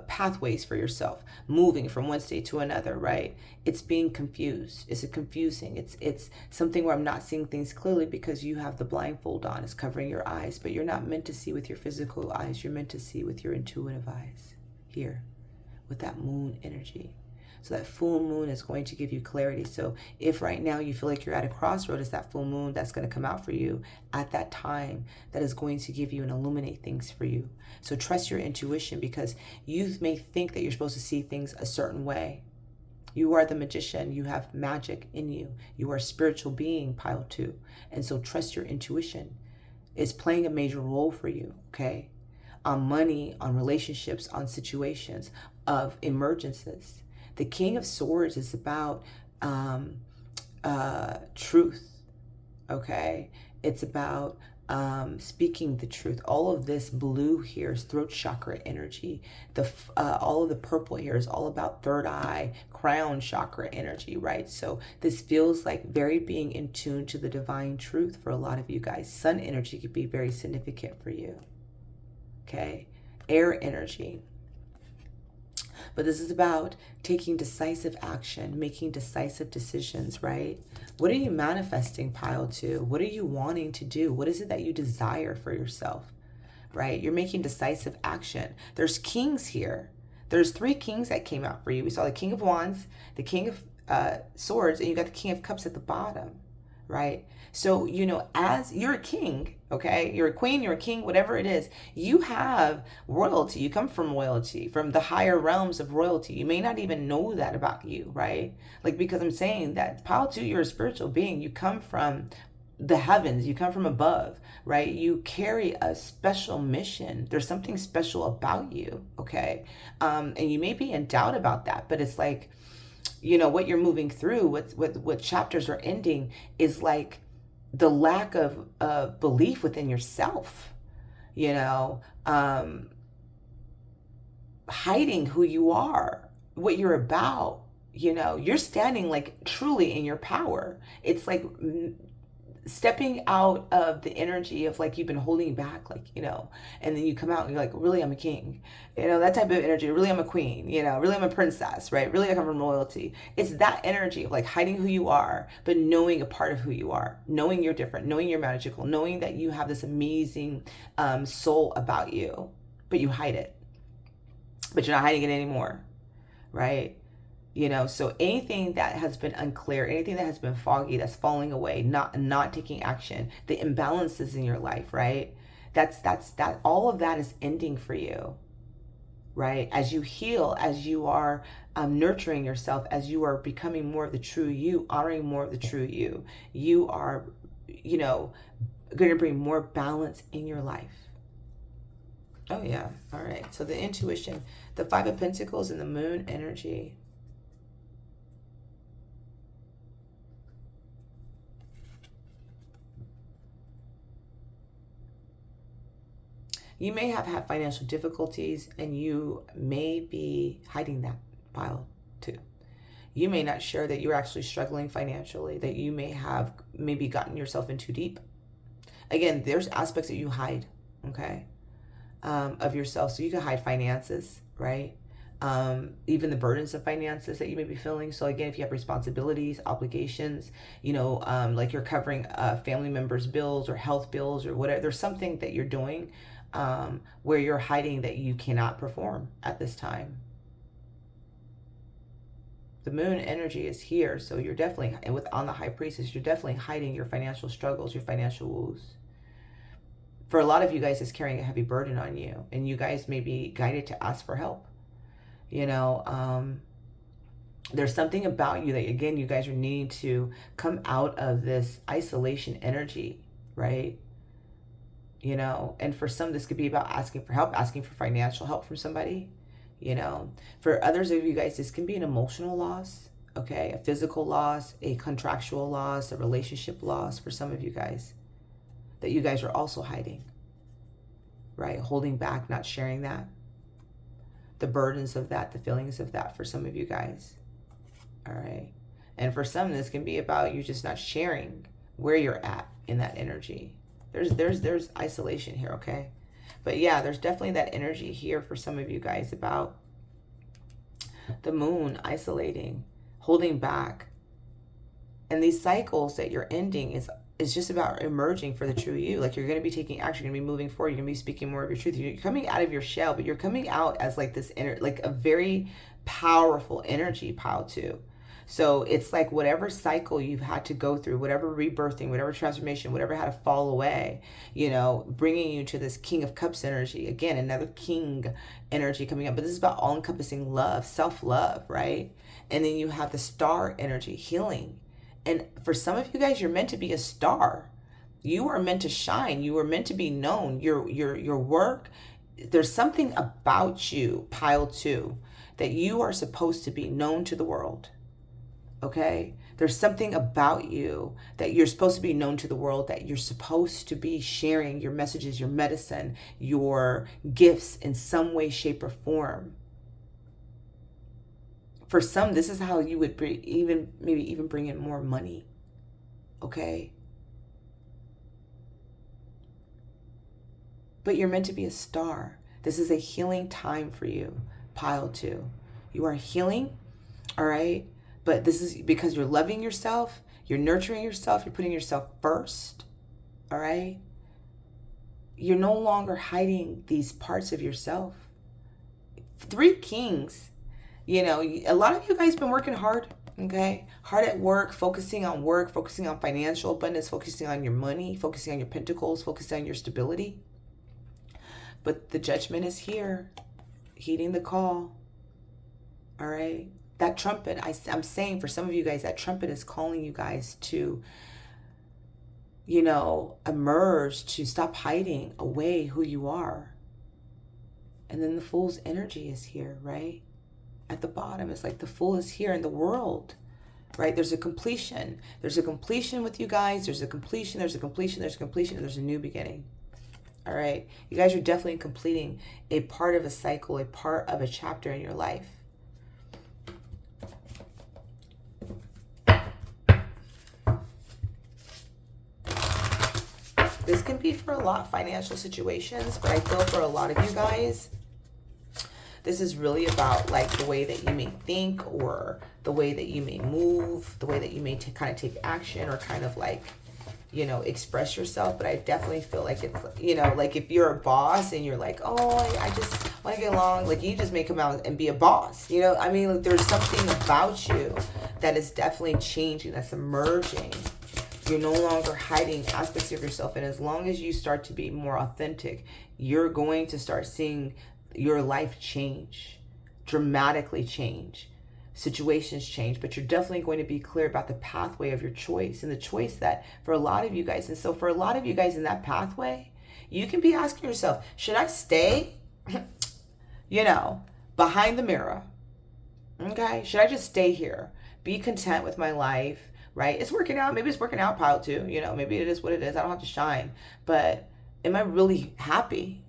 pathways for yourself, moving from one state to another, right? It's being confused. It's confusing. It's something where I'm not seeing things clearly because you have the blindfold on. It's covering your eyes, but you're not meant to see with your physical eyes. You're meant to see with your intuitive eyes here with that moon energy. So that full moon is going to give you clarity. So if right now you feel like you're at a crossroad, it's that full moon that's going to come out for you at that time that is going to give you and illuminate things for you. So trust your intuition, because you may think that you're supposed to see things a certain way. You are the magician. You have magic in you. You are a spiritual being, pile 2. And so trust your intuition. It's playing a major role for you, okay? On money, on relationships, on situations of emergencies. The King of Swords is about truth, okay? It's about speaking the truth. All of this blue here is throat chakra energy. All of the purple here is all about third eye, crown chakra energy, right? So this feels like very being in tune to the divine truth for a lot of you guys. Sun energy could be very significant for you, okay? Air energy. But this is about taking decisive action, making decisive decisions, right? What are you manifesting, pile 2? What are you wanting to do? What is it that you desire for yourself, right? You're making decisive action. There's kings here. There's 3 kings that came out for you. We saw the King of Wands, the King of Swords, and you got the King of Cups at the bottom, right? So, you know, as you're a king, okay, you're a queen, you're a king, whatever it is, you have royalty. You come from royalty, from the higher realms of royalty. You may not even know that about you, right? Like, because I'm saying that pile 2, you're a spiritual being. You come from the heavens, you come from above, right? You carry a special mission. There's something special about you, okay? And you may be in doubt about that, but it's like, you know, what you're moving through, what chapters are ending is like the lack of belief within yourself, you know, hiding who you are, what you're about, you know, you're standing like truly in your power. It's like stepping out of the energy of like you've been holding back, like, you know, and then you come out and you're like, really, I'm a king, you know, that type of energy. Really, I'm a queen, you know, really, I'm a princess, right? Really, I come from royalty. It's that energy of like hiding who you are, but knowing a part of who you are, knowing you're different, knowing you're magical, knowing that you have this amazing soul about you, but you hide it. but you're not hiding it anymore, right? You know, so anything that has been unclear, anything that has been foggy, that's falling away, not taking action, the imbalances in your life, right? That all of that is ending for you, right? As you heal, as you are nurturing yourself, as you are becoming more of the true you, honoring more of the true you, you are, you know, going to bring more balance in your life. Oh yeah. All right. So the intuition, the Five of Pentacles and the Moon energy. You may have had financial difficulties and you may be hiding that pile too. You may not share that you're actually struggling financially, that you may have maybe gotten yourself in too deep. Again, there's aspects that you hide, okay, of yourself. So you can hide finances, right? Even the burdens of finances that you may be feeling. So again, if you have responsibilities, obligations, you know, like you're covering family members' bills or health bills or whatever, there's something that you're doing where you're hiding that you cannot perform at this time. The Moon energy is here, so you're definitely, and on the High Priestess, you're definitely hiding your financial struggles, your financial woes. For a lot of you guys, it's carrying a heavy burden on you, and you guys may be guided to ask for help. You know, there's something about you that, again, you guys are needing to come out of this isolation energy, right? You know, and for some, this could be about asking for help, asking for financial help from somebody. You know, for others of you guys, this can be an emotional loss, okay? A physical loss, a contractual loss, a relationship loss for some of you guys that you guys are also hiding, right? Holding back, not sharing that. The burdens of that, the feelings of that for some of you guys, all right? And for some, this can be about you just not sharing where you're at in that energy. There's isolation here, okay? But yeah, there's definitely that energy here for some of you guys about the Moon isolating, holding back. And these cycles that you're ending is just about emerging for the true you. Like you're going to be taking action, you're going to be moving forward, you're going to be speaking more of your truth. You're coming out of your shell, but you're coming out as like this like a very powerful energy pile too. So it's like whatever cycle you've had to go through, whatever rebirthing, whatever transformation, whatever had to fall away, you know, bringing you to this King of Cups energy. Again, another King energy coming up. But this is about all-encompassing love, self-love, right? And then you have the Star energy, healing. And for some of you guys, you're meant to be a star. You are meant to shine. You are meant to be known. Your work, there's something about you, pile two, that you are supposed to be known to the world. Okay, there's something about you that you're supposed to be known to the world, that you're supposed to be sharing your messages, your medicine, your gifts in some way, shape, or form. For some, this is how you would maybe even bring in more money. Okay, but you're meant to be a star. This is a healing time for you, pile two. You are healing, all right? But this is because you're loving yourself, you're nurturing yourself, you're putting yourself first, all right? You're no longer hiding these parts of yourself. 3 Kings, you know, a lot of you guys been working hard, okay? Hard at work, focusing on financial abundance, focusing on your money, focusing on your pentacles, focusing on your stability. But the judgment is here, heeding the call, all right? That trumpet, I'm saying for some of you guys, that trumpet is calling you guys to, you know, emerge, to stop hiding away who you are. And then the Fool's energy is here, right? At the bottom, it's like the Fool is here in the world, right? There's a completion. There's a completion with you guys. There's a completion, and there's a new beginning. All right? You guys are definitely completing a part of a cycle, a part of a chapter in your life. This can be for a lot of financial situations, but I feel for a lot of you guys, this is really about like the way that you may think, or the way that you may move, the way that you may kind of take action, or kind of like, you know, express yourself. But I definitely feel like it's, you know, like if you're a boss and you're like, oh, I just want to get along, like you just may come out and be a boss, you know. I mean, like, there's something about you that is definitely changing, that's emerging. You're no longer hiding aspects of yourself. And as long as you start to be more authentic, you're going to start seeing your life change, dramatically change. Situations change, but you're definitely going to be clear about the pathway of your choice and the choice that for a lot of you guys. And so for a lot of you guys in that pathway, you can be asking yourself, should I stay, you know, behind the mirror? Okay. Should I just stay here? Be content with my life, right? It's working out. Maybe it's working out, pile too. You know, maybe it is what it is. I don't have to shine, but am I really happy?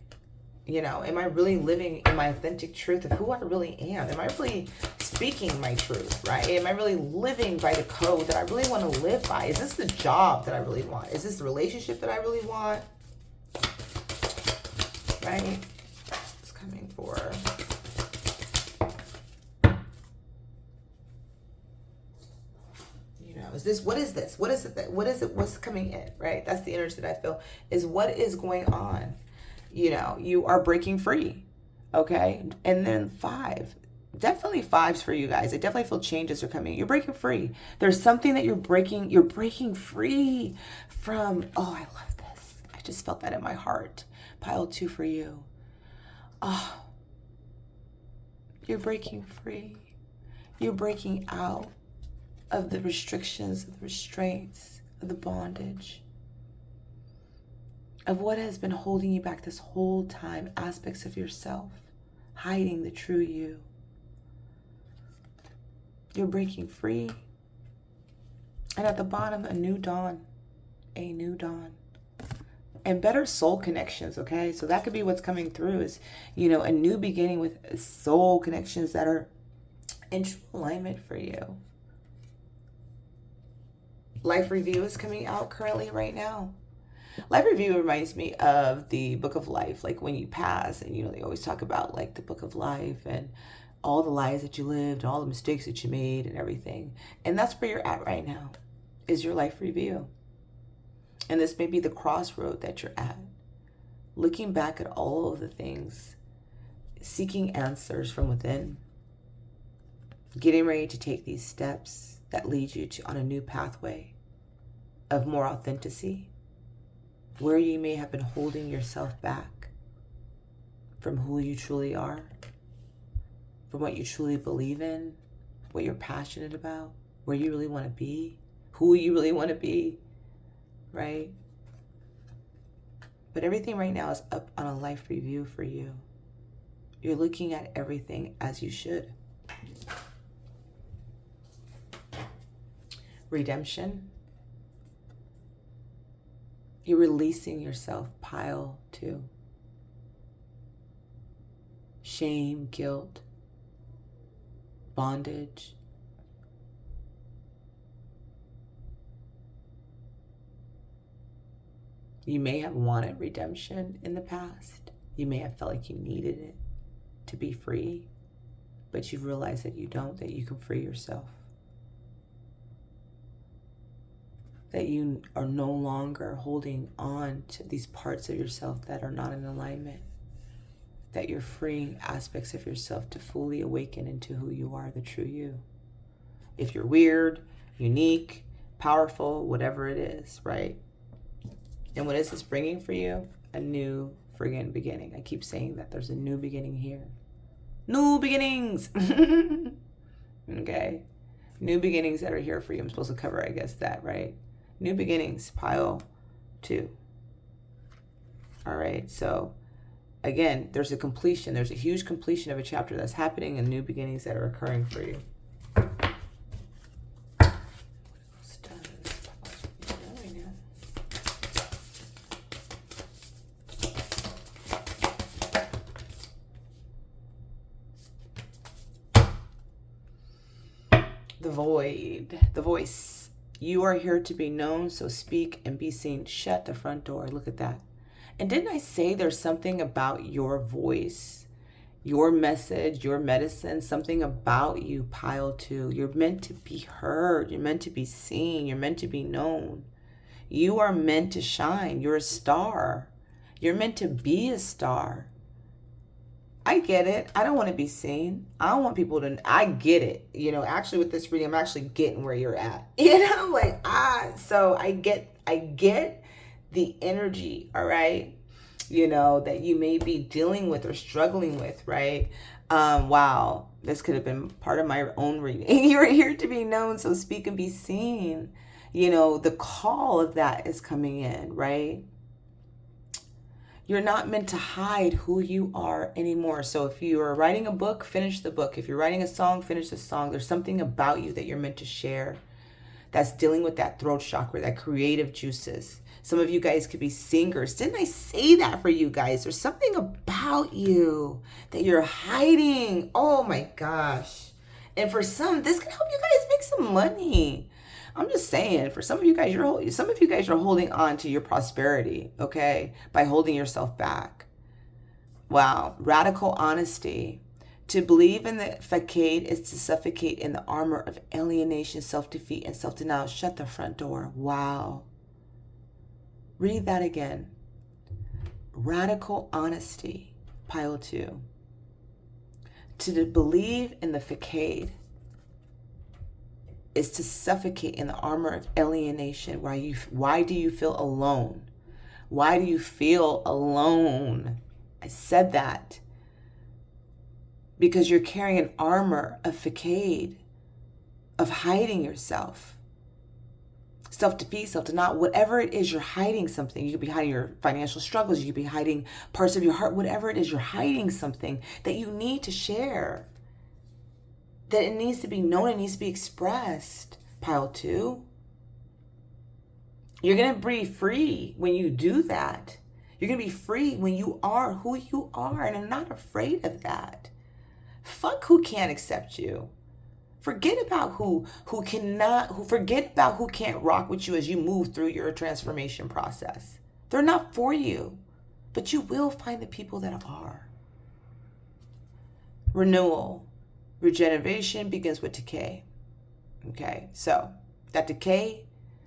You know, am I really living in my authentic truth of who I really am? Am I really speaking my truth, right? Am I really living by the code that I really want to live by? Is this the job that I really want? Is this the relationship that I really want? Right? It's coming for... You know, is this, what is this? What is it? What is it? What's coming in, right? That's the energy that I feel is what is going on. You know, you are breaking free, okay? And then 5, definitely 5s for you guys. I definitely feel changes are coming. You're breaking free. There's something that you're breaking free from. Oh, I love this. I just felt that in my heart. Pile 2 for you. Oh, you're breaking free. You're breaking out of the restrictions, of the restraints, of the bondage, of what has been holding you back this whole time, aspects of yourself, hiding the true you. You're breaking free. And at the bottom, a new dawn. A new dawn. And better soul connections, okay? So that could be what's coming through is, you know, a new beginning with soul connections that are in true alignment for you. Life review is coming out currently right now. Life review reminds me of the book of life, like when you pass and, you know, they always talk about like the book of life and all the lives that you lived, all the mistakes that you made and everything. And that's where you're at right now, is your life review. And this may be the crossroad that you're at, looking back at all of the things, seeking answers from within, getting ready to take these steps that lead you to on a new pathway of more authenticity, where you may have been holding yourself back from who you truly are, from what you truly believe in, what you're passionate about, where you really want to be, who you really want to be, right? But everything right now is up on a life review for you. You're looking at everything as you should. Redemption. You're releasing yourself, pile 2. Shame, guilt, bondage. You may have wanted redemption in the past. You may have felt like you needed it to be free, but you've realized that you don't, that you can free yourself. That you are no longer holding on to these parts of yourself that are not in alignment. That you're freeing aspects of yourself to fully awaken into who you are, the true you. If you're weird, unique, powerful, whatever it is, right? And what is this bringing for you? A new friggin' beginning. I keep saying that there's a new beginning here. New beginnings! Okay? New beginnings that are here for you. I'm supposed to cover, I guess, that, right? New beginnings, pile 2. All right, so again, there's a completion. There's a huge completion of a chapter that's happening and new beginnings that are occurring for you. The void, the voice. You are here to be known, so speak and be seen. Shut the front door. Look at that. And didn't I say there's something about your voice, your message, your medicine, something about you, pile 2. You're meant to be heard. You're meant to be seen. You're meant to be known. You are meant to shine. You're a star. You're meant to be a star. I get it. I don't want to be seen. I don't want people to, I get it. You know, actually with this reading, I'm actually getting where you're at. You know, like, so I get the energy, all right? You know, that you may be dealing with or struggling with, right? Wow, this could have been part of my own reading. You're here to be known, so speak and be seen. You know, the call of that is coming in, right? You're not meant to hide who you are anymore. So if you are writing a book, finish the book. If you're writing a song, finish the song. There's something about you that you're meant to share that's dealing with that throat chakra, that creative juices. Some of you guys could be singers. Didn't I say that for you guys? There's something about you that you're hiding. Oh my gosh. And for some, this can help you guys make some money. I'm just saying, for some of you guys, are holding on to your prosperity, okay, by holding yourself back. Wow, radical honesty. To believe in the facade is to suffocate in the armor of alienation, self-defeat, and self-denial. Shut the front door. Wow. Read that again. Radical honesty, pile 2. To believe in the facade is to suffocate in the armor of alienation. Why do you feel alone? Why do you feel alone? I said that. Because you're carrying an armor of facade, of hiding yourself. Self-defeat, self-denial, whatever it is, you're hiding something. You could be hiding your financial struggles. You could be hiding parts of your heart. Whatever it is, you're hiding something that you need to share. That it needs to be known, it needs to be expressed. Pile 2. You're going to be free when you do that. You're going to be free when you are who you are, and I'm not afraid of that. Fuck who can't accept you. Forget about who can't rock with you as you move through your transformation process. They're not for you, but you will find the people that are. Renewal. Regeneration begins with decay. Okay, so that decay,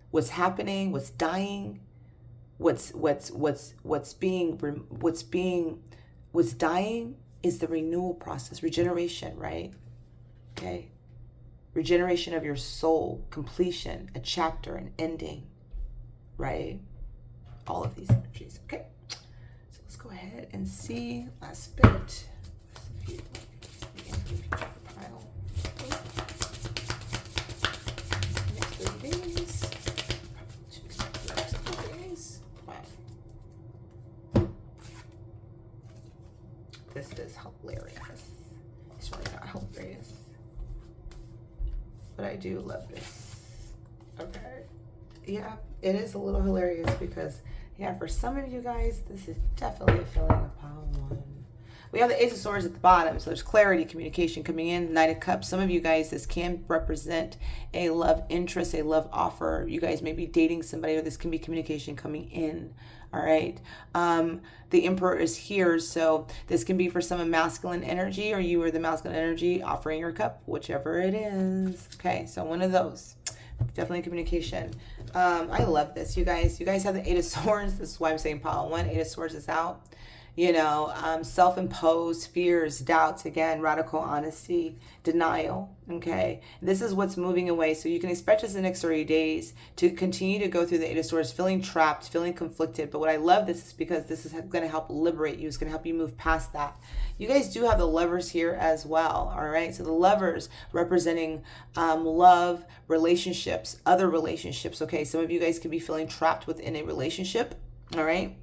what's happening, what's dying, what's dying is the renewal process, regeneration, right? Okay, regeneration of your soul, completion, a chapter, an ending, right? All of these energies. Okay, so let's go ahead and see last bit. This is hilarious. It's really not hilarious, but I do love this. Okay, yeah, it is a little hilarious because, yeah, for some of you guys, this is definitely a feeling of pile 1. We have the Ace of Swords at the bottom, so there's clarity, communication coming in. Knight of Cups. Some of you guys, this can represent a love interest, a love offer. You guys may be dating somebody, or this can be communication coming in. All right. The Emperor is here, so this can be for some masculine energy, or you are the masculine energy offering your cup, whichever it is. Okay, so one of those. Definitely communication. I love this, you guys. You guys have the Eight of Swords. This is why I'm saying pile 1. Eight of Swords is out. You know, self-imposed fears, doubts, again, radical honesty, denial, okay? This is what's moving away. So you can expect us in the next 30 days to continue to go through the Eight of Swords, feeling trapped, feeling conflicted. But what I love this is because this is going to help liberate you. It's going to help you move past that. You guys do have the Lovers here as well, all right? So the Lovers representing love, relationships, other relationships, okay? Some of you guys could be feeling trapped within a relationship, all right?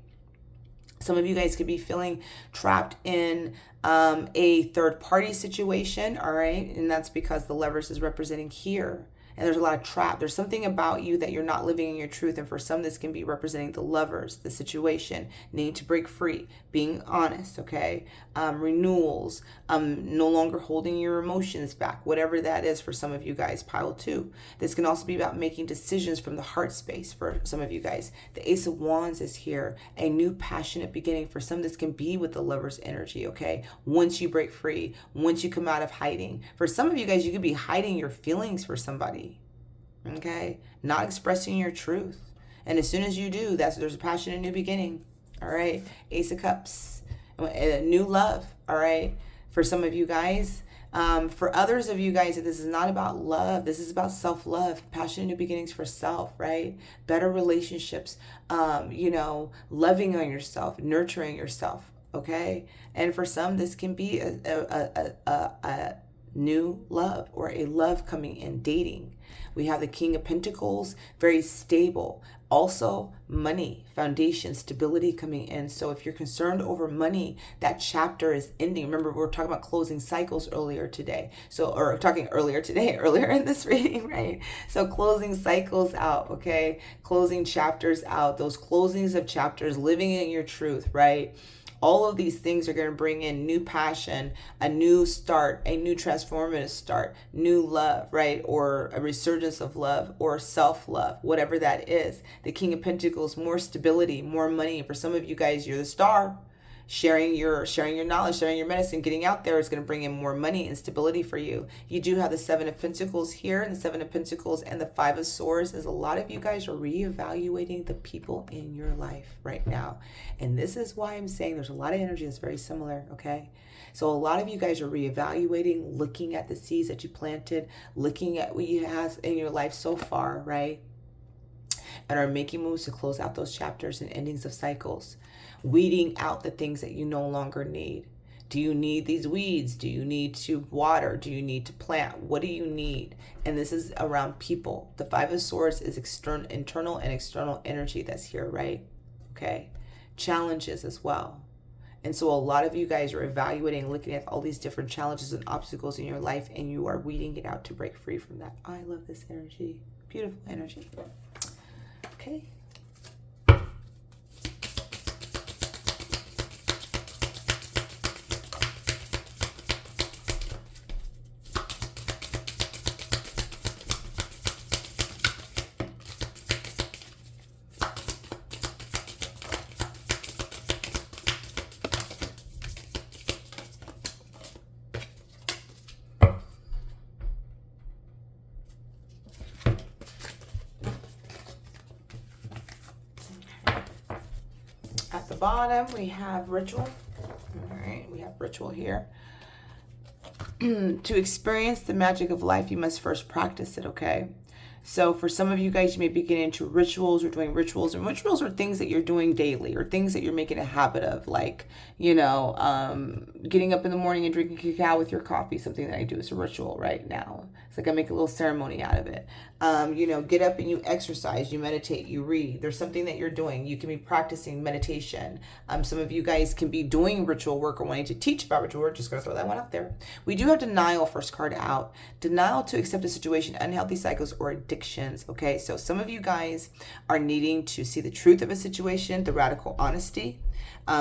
Some of you guys could be feeling trapped in a third party situation, all right? And that's because the Lovers is representing here. And there's a lot of trap. There's something about you that you're not living in your truth. And for some, this can be representing the Lovers, the situation, needing to break free, being honest, okay? Renewals, no longer holding your emotions back, whatever that is for some of you guys, pile 2. This can also be about making decisions from the heart space for some of you guys. The Ace of Wands is here, a new passionate beginning. For some, this can be with the Lovers energy, okay? Once you break free, once you come out of hiding. For some of you guys, you could be hiding your feelings for somebody. Okay, not expressing your truth. And as soon as you do, there's a passion and new beginning. All right. Ace of Cups, new love. All right. For some of you guys, for others of you guys, this is not about love. This is about self-love, passion and new beginnings for self, right? Better relationships, loving on yourself, nurturing yourself. Okay. And for some, this can be a new love, or a love coming in, dating. We have the King of Pentacles, very stable. Also, money, foundation, stability coming in. So if you're concerned over money, that chapter is ending. Remember, we were talking about closing cycles earlier today. Earlier in this reading, right? So closing cycles out, okay? Closing chapters out, those closings of chapters, living in your truth, right? All of these things are going to bring in new passion, a new start, a new transformative start, new love, right? Or a resurgence of love, or self-love, whatever that is. The King of Pentacles, more stability, more money. For some of you guys, you're the star. Sharing your knowledge, sharing your medicine, getting out there is going to bring in more money and stability for you. You do have the Seven of Pentacles here, and the Seven of Pentacles and the Five of Swords, as a lot of you guys are reevaluating the people in your life right now. And this is why I'm saying there's a lot of energy that's very similar, okay? So a lot of you guys are reevaluating, looking at the seeds that you planted, looking at what you have in your life so far, right? And are making moves to close out those chapters and endings of cycles. Weeding out the things that you no longer need. Do you need these weeds? Do you need to water? Do you need to plant? What do you need? And this is around people. The Five of Swords is internal and external energy that's here, right? Okay. Challenges as well. And so a lot of you guys are evaluating, looking at all these different challenges and obstacles in your life, and you are weeding it out to break free from that. I love this energy. Beautiful energy. Okay. At the bottom, we have ritual. All right, we have ritual here. To experience the magic of life, you must first practice it, okay? So for some of you guys, you may be getting into rituals or doing rituals. And rituals are things that you're doing daily, or things that you're making a habit of, like, getting up in the morning and drinking cacao with your coffee, something that I do. It's a ritual right now. It's like I make a little ceremony out of it. Get up and you exercise, you meditate, you read. There's something that you're doing. You can be practicing meditation. Some of you guys can be doing ritual work or wanting to teach about ritual work. Just going to throw that one out there. We do have denial, first card out. Denial to accept a situation, unhealthy cycles, or addictions. Okay, so some of you guys are needing to see the truth of a situation, the radical honesty.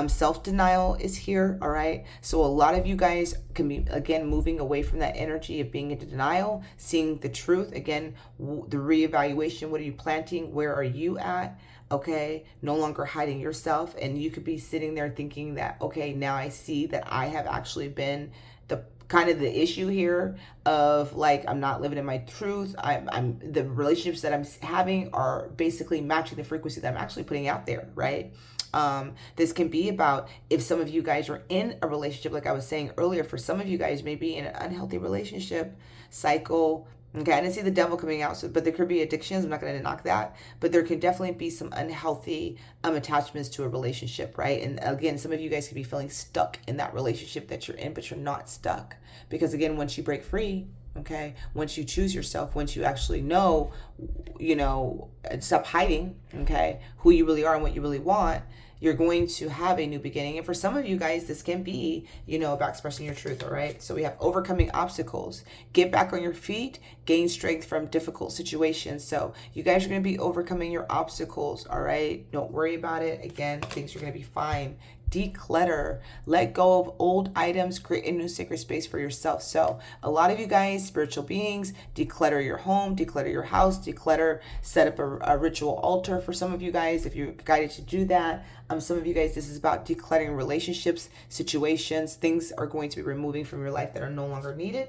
Self-denial is here, all right? So a lot of you guys can be, again, moving away from that energy of being into denial, seeing the truth. Again, the reevaluation, what are you planting? Where are you at? Okay, no longer hiding yourself. And you could be sitting there thinking that, okay, now I see that I have actually been the issue here of, like, I'm not living in my truth. I'm the relationships that I'm having are basically matching the frequency that I'm actually putting out there, right? This can be about, if some of you guys are in a relationship, like I was saying earlier, for some of you guys may be in an unhealthy relationship cycle. Okay, I didn't see the devil coming out, but there could be addictions. I'm not going to knock that, but there can definitely be some unhealthy attachments to a relationship, right? And again, some of you guys could be feeling stuck in that relationship that you're in, but you're not stuck, because again, once you break free, okay, once you choose yourself, once you actually know, stop hiding, okay, who you really are and what you really want, you're going to have a new beginning. And for some of you guys, this can be, about expressing your truth, all right? So we have overcoming obstacles, get back on your feet, gain strength from difficult situations. So you guys are going to be overcoming your obstacles, all right? Don't worry about it. Again, things are going to be fine. Declutter, let go of old items, create a new sacred space for yourself. So a lot of you guys, spiritual beings, declutter your home, declutter your house, declutter, set up a ritual altar. For some of you guys, if you're guided to do that, some of you guys, this is about decluttering relationships, situations, things are going to be removing from your life that are no longer needed.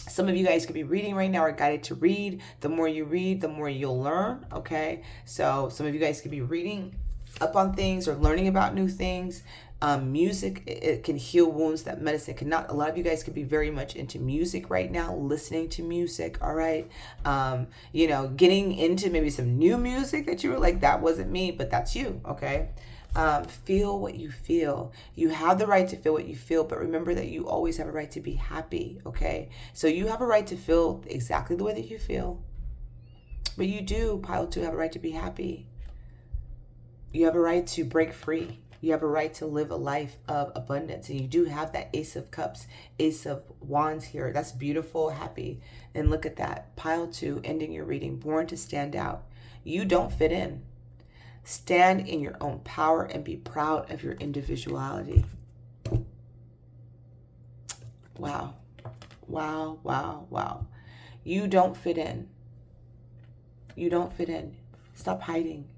Some of you guys could be reading right now or guided to read. The more you read, the more you'll learn, okay? So some of you guys could be reading up on things or learning about new things. Music, it can heal wounds that medicine cannot. A lot of you guys could be very much into music right now, listening to music, all right? You know, getting into maybe some new music that you were like, that wasn't me, but that's you, okay? Feel what you feel. You have the right to feel what you feel, but remember that you always have a right to be happy, okay? So you have a right to feel exactly the way that you feel, but you do, pile 2, have a right to be happy. You have a right to break free. You have a right to live a life of abundance. And you do have that Ace of Cups, Ace of Wands here. That's beautiful, happy. And look at that. Pile 2, ending your reading. Born to stand out. You don't fit in. Stand in your own power and be proud of your individuality. Wow. Wow, wow, wow. You don't fit in. You don't fit in. Stop hiding.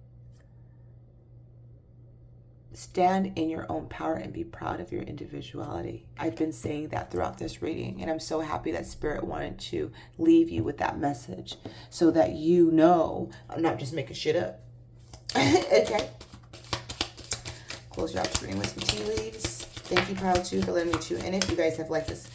Stand in your own power and be proud of your individuality. I've been saying that throughout this reading, and I'm so happy that Spirit wanted to leave you with that message so that you know I'm not just making shit up. Okay. Close your eyes, reading with some tea leaves. Thank you, Pile 2, for letting me tune in. If you guys have liked this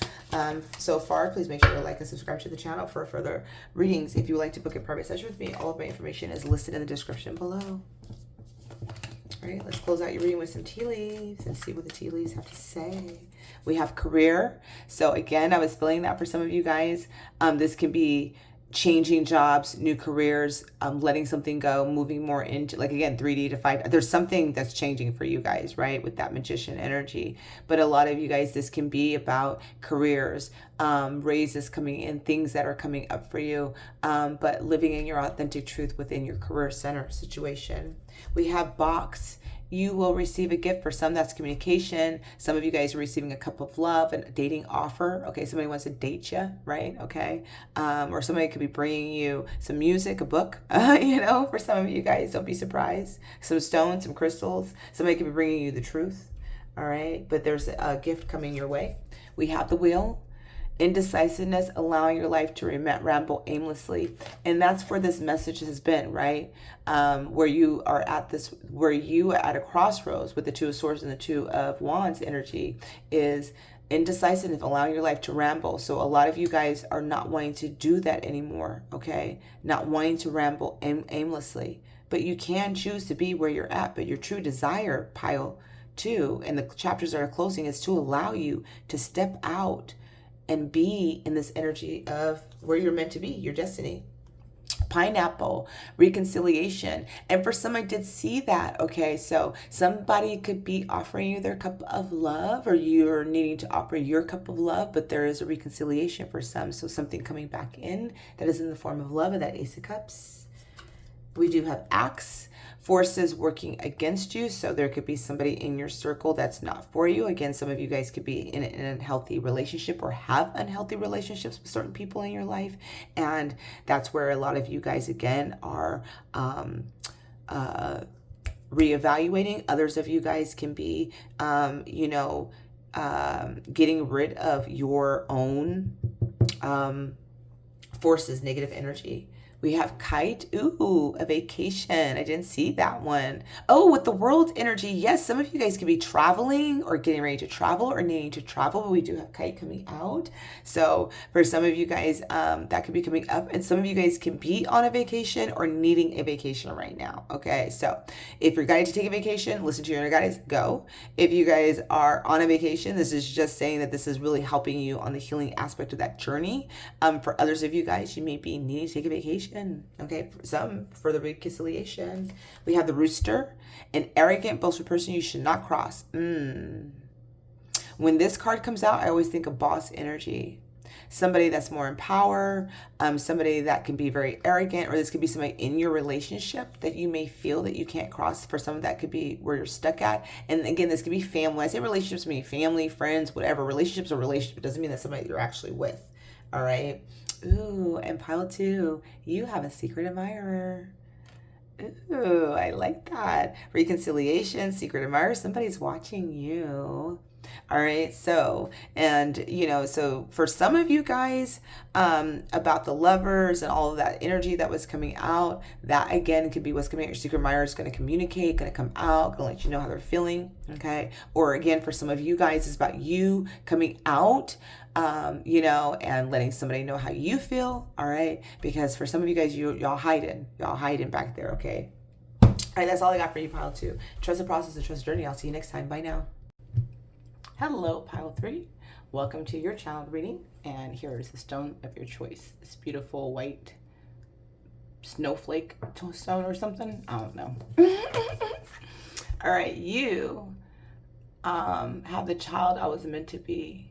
so far, please make sure to like and subscribe to the channel for further readings. If you would like to book a private session with me, all of my information is listed in the description below. All right, let's close out your reading with some tea leaves and see what the tea leaves have to say. We have career. So again, I was feeling that for some of you guys. This can be changing jobs, new careers, letting something go, moving more into, like, again, 3D to 5. There's something that's changing for you guys, right? With that magician energy. But a lot of you guys, this can be about careers, raises coming in, things that are coming up for you, but living in your authentic truth within your career center situation. We have box. You will receive a gift. For some, that's communication. Some of you guys are receiving a cup of love and a dating offer. Okay, somebody wants to date you, right? Okay, or somebody could be bringing you some music, a book. You know, for some of you guys, don't be surprised. Some stones, some crystals. Somebody could be bringing you the truth. All right, but there's a gift coming your way. We have the wheel. Indecisiveness, allowing your life to ramble aimlessly. And that's where this message has been, right? Where you are at a crossroads with the Two of Swords and the Two of Wands energy is indecisiveness, allowing your life to ramble. So a lot of you guys are not wanting to do that anymore, okay? Not wanting to ramble aimlessly. But you can choose to be where you're at. But your true desire, Pile 2, and the chapters that are closing, is to allow you to step out and be in this energy of where you're meant to be, your destiny. Pineapple, reconciliation. And for some, I did see that. Okay, so somebody could be offering you their cup of love, or you're needing to offer your cup of love, but there is a reconciliation for some. So something coming back in that is in the form of love, of that Ace of Cups. We do have Axe. Forces working against you. So there could be somebody in your circle that's not for you. Again, some of you guys could be in an unhealthy relationship or have unhealthy relationships with certain people in your life. And that's where a lot of you guys, again, are reevaluating. Others of you guys can be, getting rid of your own forces, negative energy. We have kite. Ooh, a vacation. I didn't see that one. Oh, with the world energy. Yes, some of you guys could be traveling or getting ready to travel or needing to travel, but we do have kite coming out. So for some of you guys, that could be coming up. And some of you guys can be on a vacation or needing a vacation right now. Okay, so if you're guided to take a vacation, listen to your inner guidance, go. If you guys are on a vacation, this is just saying that this is really helping you on the healing aspect of that journey. For others of you guys, you may be needing to take a vacation. Okay, for some, for the reconciliation. We have the rooster, an arrogant, boastful person you should not cross. When this card comes out, I always think of boss energy. Somebody that's more in power, somebody that can be very arrogant, or this could be somebody in your relationship that you may feel that you can't cross. For some, that could be where you're stuck at. And again, this could be family. I say relationships mean family, friends, whatever. Relationships are relationships. It doesn't mean that somebody you're actually with. All right. Ooh, and Pile 2, you have a secret admirer. Ooh, I like that. Reconciliation, secret admirer. Somebody's watching you. All right. So, and so for some of you guys, about the lovers and all of that energy that was coming out, that again could be what's coming out. Your secret admirer is going to communicate, going to come out, going to let you know how they're feeling. Okay. Or again, for some of you guys, it's about you coming out, and letting somebody know how you feel. All right. Because for some of you guys, y'all hiding back there. Okay. All right. That's all I got for you, pile 2. Trust the process and trust the journey. I'll see you next time. Bye now. Hello, pile 3. Welcome to your channel reading, and here is the stone of your choice. This beautiful white snowflake stone or something. I don't know. All right, you have the child I was meant to be.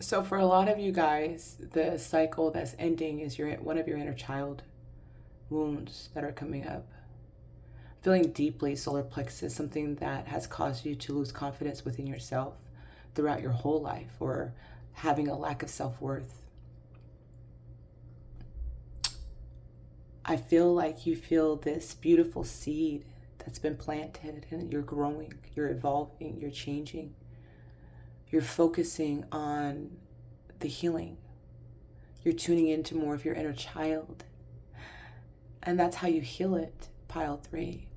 So for a lot of you guys, the cycle that's ending is one of your inner child wounds that are coming up. Feeling deeply solar plexus, something that has caused you to lose confidence within yourself throughout your whole life, or having a lack of self-worth. I feel like you feel this beautiful seed that's been planted, and you're growing, you're evolving, you're changing. You're focusing on the healing. You're tuning into more of your inner child. And that's how you heal it, pile 3.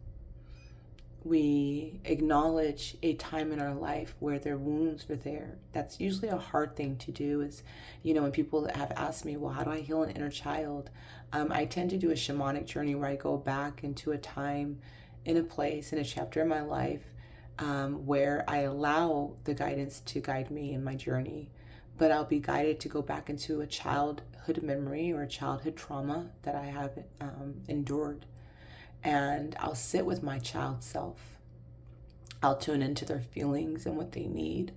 We acknowledge a time in our life where their wounds were there. That's usually a hard thing to do, is, when people have asked me, well, how do I heal an inner child? I tend to do a shamanic journey where I go back into a time, in a place, in a chapter in my life, where I allow the guidance to guide me in my journey. But I'll be guided to go back into a childhood memory or a childhood trauma that I have endured. And I'll sit with my child self. I'll tune into their feelings and what they need.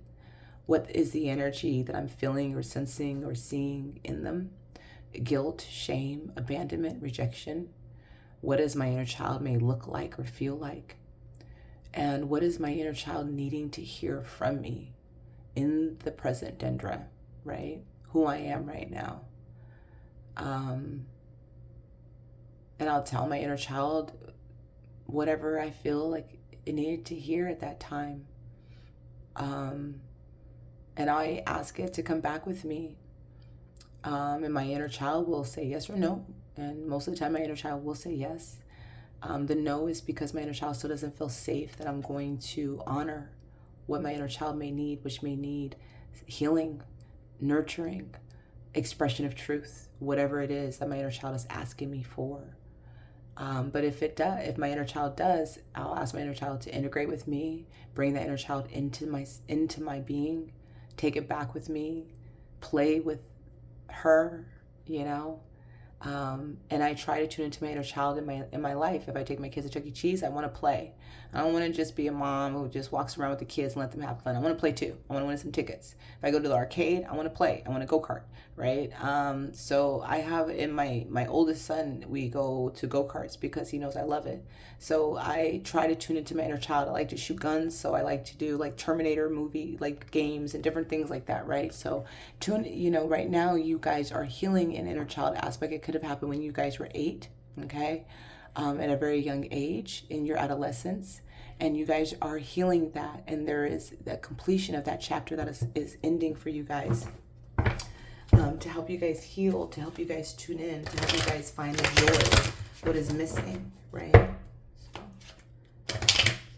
What is the energy that I'm feeling or sensing or seeing in them? Guilt, shame, abandonment, rejection. What does my inner child may look like or feel like? And what is my inner child needing to hear from me in the present Dendra, right? Who I am right now. And I'll tell my inner child whatever I feel like it needed to hear at that time. And I ask it to come back with me. And my inner child will say yes or no. And most of the time my inner child will say yes. The no is because my inner child still doesn't feel safe, that I'm going to honor what my inner child may need, which may need healing, nurturing, expression of truth, whatever it is that my inner child is asking me for. But if my inner child does, I'll ask my inner child to integrate with me, bring that inner child into my being, take it back with me, play with her, and I try to tune into my inner child in my life. If I take my kids to Chuck E. Cheese, I want to play. I don't want to just be a mom who just walks around with the kids and let them have fun. I want to play too. I want to win some tickets. If I go to the arcade, I want to play. I want to go-kart, right? So I have, in my oldest son, we go to go-karts because he knows I love it. So I try to tune into my inner child. I like to shoot guns, so I like to do like Terminator movie, like games and different things like that, right? So right now you guys are healing an inner child aspect. It could have happened when you guys were 8, okay? At a very young age in your adolescence, and you guys are healing that, and there is the completion of that chapter that is ending for you guys, to help you guys heal, to help you guys tune in, to help you guys find the joy, what is missing, right? So,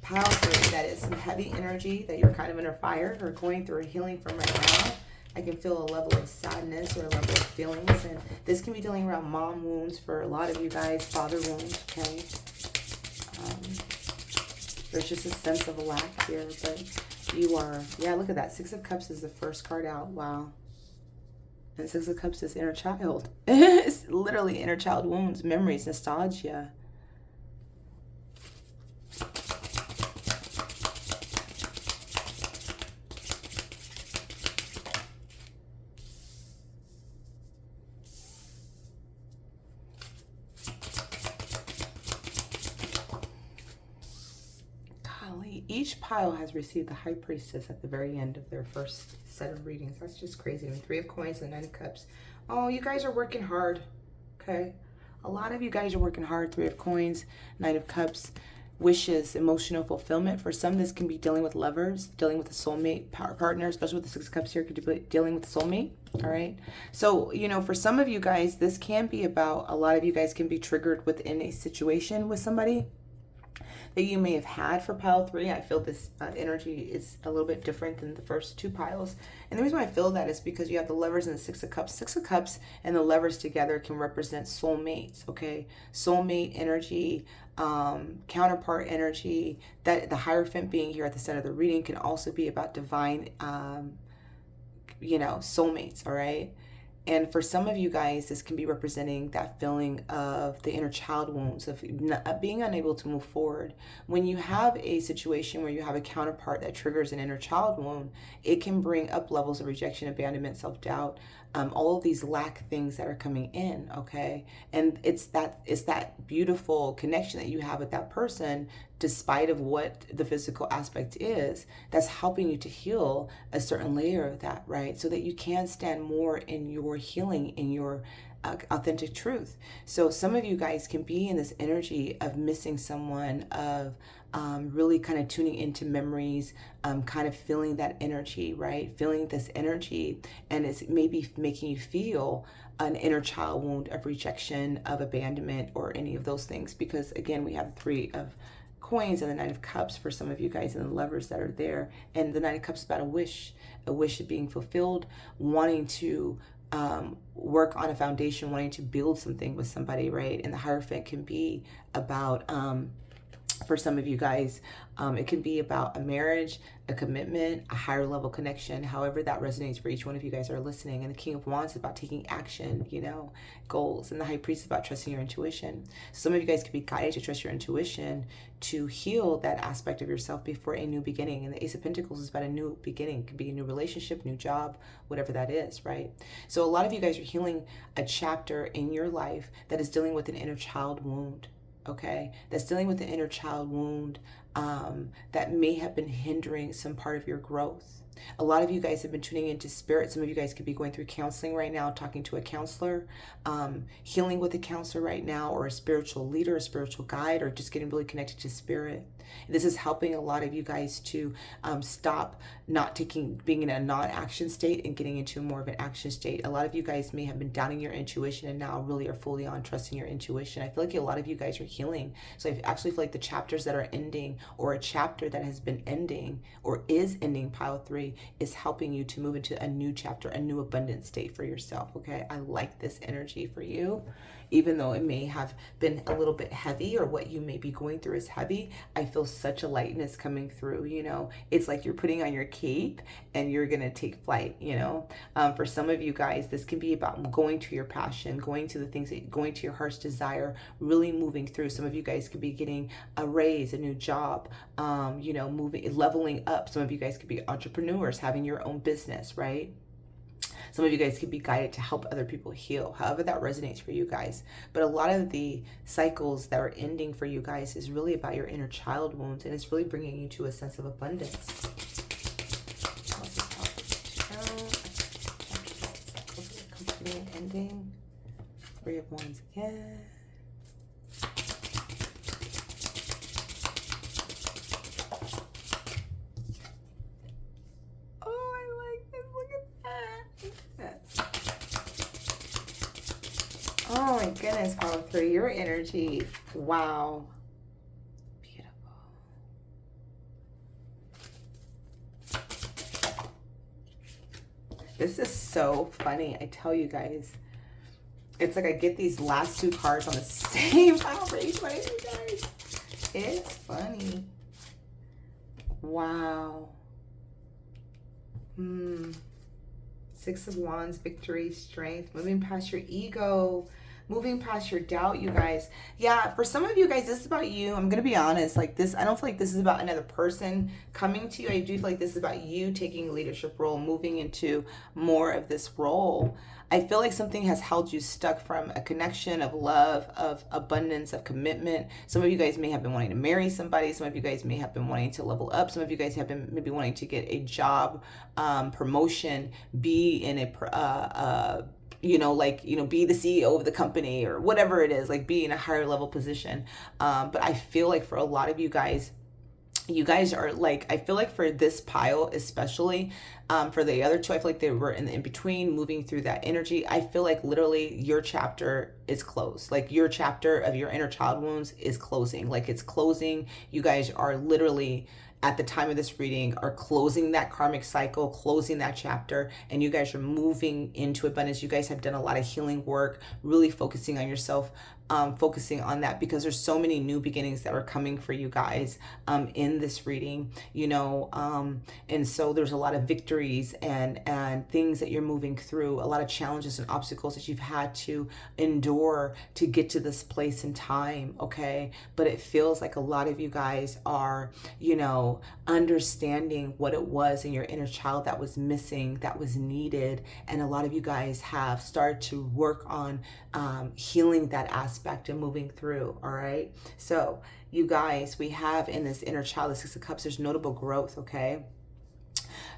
pile 3, that is some heavy energy that you're kind of under fire or going through a healing from right now. I can feel a level of sadness or a level of feelings, and this can be dealing around mom wounds for a lot of you guys, father wounds, okay? There's just a sense of a lack here, but you are, look at that. 6 of Cups is the first card out. Wow. And 6 of Cups is inner child. It's literally inner child wounds, memories, nostalgia. Each pile has received the High Priestess at the very end of their first set of readings. That's just crazy to me. 3 of Coins and 9 of Cups. Oh, you guys are working hard, okay? A lot of you guys are working hard. Three of Coins, Knight of Cups, wishes, emotional fulfillment. For some, this can be dealing with lovers, dealing with a soulmate partner, especially with the Six of Cups here, could be dealing with a soulmate. All right. So, you know, for some of you guys, this can be about, a lot of you guys can be triggered within a situation with somebody that you may have had for pile 3. I feel this energy is a little bit different than the first 2 piles. And the reason why I feel that is because you have the lovers and the Six of Cups. Six of Cups and the lovers together can represent soulmates, okay? Soulmate energy, counterpart energy. That the Hierophant being here at the center of the reading can also be about divine, you know, soulmates, all right? And for some of you guys, this can be representing that feeling of the inner child wounds, of being unable to move forward. When you have a situation where you have a counterpart that triggers an inner child wound, it can bring up levels of rejection, abandonment, self-doubt, all of these lack things that are coming in, okay? And it's that beautiful connection that you have with that person, despite of what the physical aspect is, that's helping you to heal a certain layer of that, right? So that you can stand more in your healing, in your authentic truth. So some of you guys can be in this energy of missing someone, of really kind of tuning into memories, kind of feeling that energy, right? Feeling this energy, and it's maybe making you feel an inner child wound of rejection, of abandonment, or any of those things. Because again, we have 3 of Coins and the Knight of Cups for some of you guys, and the lovers that are there. And the Knight of Cups is about a wish of being fulfilled, wanting to work on a foundation, wanting to build something with somebody, right? And the Hierophant can be about, for some of you guys, it can be about a marriage, a commitment, a higher level connection, however that resonates for each one of you guys that are listening. And the King of Wands is about taking action, you know, goals. And the High Priest is about trusting your intuition. So some of you guys could be guided to trust your intuition to heal that aspect of yourself before a new beginning. And the Ace of Pentacles is about a new beginning. It could be a new relationship, new job, whatever that is, right? So a lot of you guys are healing a chapter in your life that is dealing with an inner child wound. Okay, that's dealing with the inner child wound that may have been hindering some part of your growth. A lot of you guys have been tuning into spirit. Some of you guys could be going through counseling right now, talking to a counselor, healing with a counselor right now, or a spiritual leader, a spiritual guide, or just getting really connected to spirit. This is helping a lot of you guys to stop being in a non-action state and getting into more of an action state. A lot of you guys may have been doubting your intuition and now really are fully on trusting your intuition. I feel like a lot of you guys are healing. So I actually feel like the chapters that are ending, or a chapter that has been ending or is ending, pile 3, is helping you to move into a new chapter, a new abundant state for yourself. Okay, I like this energy for you. Even though it may have been a little bit heavy, or what you may be going through is heavy, I feel such a lightness coming through, you know. It's like you're putting on your cape and you're going to take flight, you know. For some of you guys, this can be about going to your passion, going to the things, going to your heart's desire, really moving through. Some of you guys could be getting a raise, a new job, you know, leveling up. Some of you guys could be entrepreneurs, having your own business, right? Some of you guys could be guided to help other people heal, however that resonates for you guys. But a lot of the cycles that are ending for you guys is really about your inner child wounds, and it's really bringing you to a sense of abundance. Completing and ending. 3 of Wands again. Oh my goodness, pile 3, your energy. Wow. Beautiful. This is so funny. I tell you guys. It's like I get these last 2 cards on the same pile for each one of you guys. It's funny. Wow. 6 of Wands, victory, strength, moving past your ego, moving past your doubt, you guys. Yeah, for some of you guys, this is about you. I'm going to be honest. Like this, I don't feel like this is about another person coming to you. I do feel like this is about you taking a leadership role, moving into more of this role. I feel like something has held you stuck from a connection of love, of abundance, of commitment. Some of you guys may have been wanting to marry somebody. Some of you guys may have been wanting to level up. Some of you guys have been maybe wanting to get a job, promotion, be in a be the CEO of the company or whatever it is, like be in a higher level position. But I feel like for a lot of you guys are like, I feel like for this pile especially, for the other two, I feel like they were in between, moving through that energy. I feel like literally your chapter is closed. Like your chapter of your inner child wounds is closing. Like it's closing. You guys are literally, at the time of this reading, are closing that karmic cycle, closing that chapter, and you guys are moving into abundance. You guys have done a lot of healing work, really focusing on yourself, focusing on that, because there's so many new beginnings that are coming for you guys in this reading, and so there's a lot of victories and things that you're moving through, a lot of challenges and obstacles that you've had to endure to get to this place in time, okay? But it feels like a lot of you guys are, understanding what it was in your inner child that was missing, that was needed, and a lot of you guys have started to work on healing that aspect and moving through. All right, so you guys, we have in this inner child, the Six of Cups, there's notable growth, okay?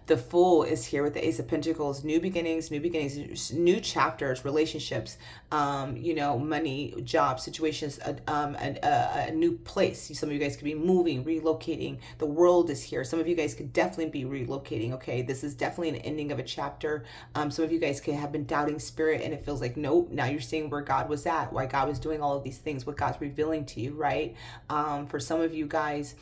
The Fool is here with the Ace of Pentacles. New beginnings, new chapters, relationships, money, job, situations, a new place. Some of you guys could be moving, relocating. The World is here. Some of you guys could definitely be relocating, okay? This is definitely an ending of a chapter. Some of you guys could have been doubting spirit, and it feels like, nope, now you're seeing where God was at, why God was doing all of these things, what God's revealing to you, right? For some of you guys,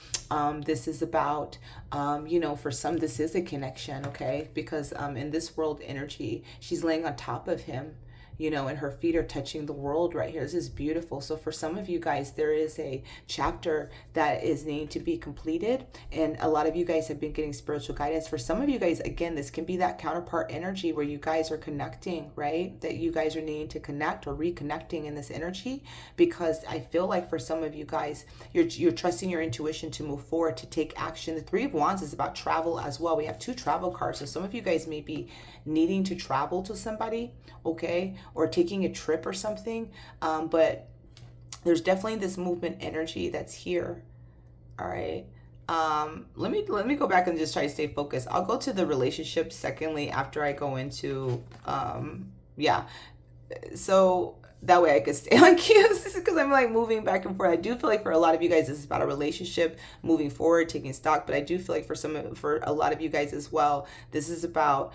this is about, for some, this is a connection, okay? Because in this World energy, she's laying on top of him, and her feet are touching the world right here. This is beautiful. So for some of you guys, there is a chapter that is needing to be completed, and a lot of you guys have been getting spiritual guidance. For some of you guys, again, this can be that counterpart energy where you guys are connecting, right? That you guys are needing to connect or reconnecting in this energy, because I feel like for some of you guys, you're trusting your intuition to move forward, to take action. The Three of Wands is about travel as well. We have two travel cards. So some of you guys may be needing to travel to somebody, okay, or taking a trip or something, but there's definitely this movement energy that's here. All right, let me go back and just try to stay focused. I'll go to the relationship secondly after I go into so that way I could stay on cue, because I'm like moving back and forth. I do feel like for a lot of you guys, this is about a relationship, moving forward, taking stock. But I do feel like for a lot of you guys as well, this is about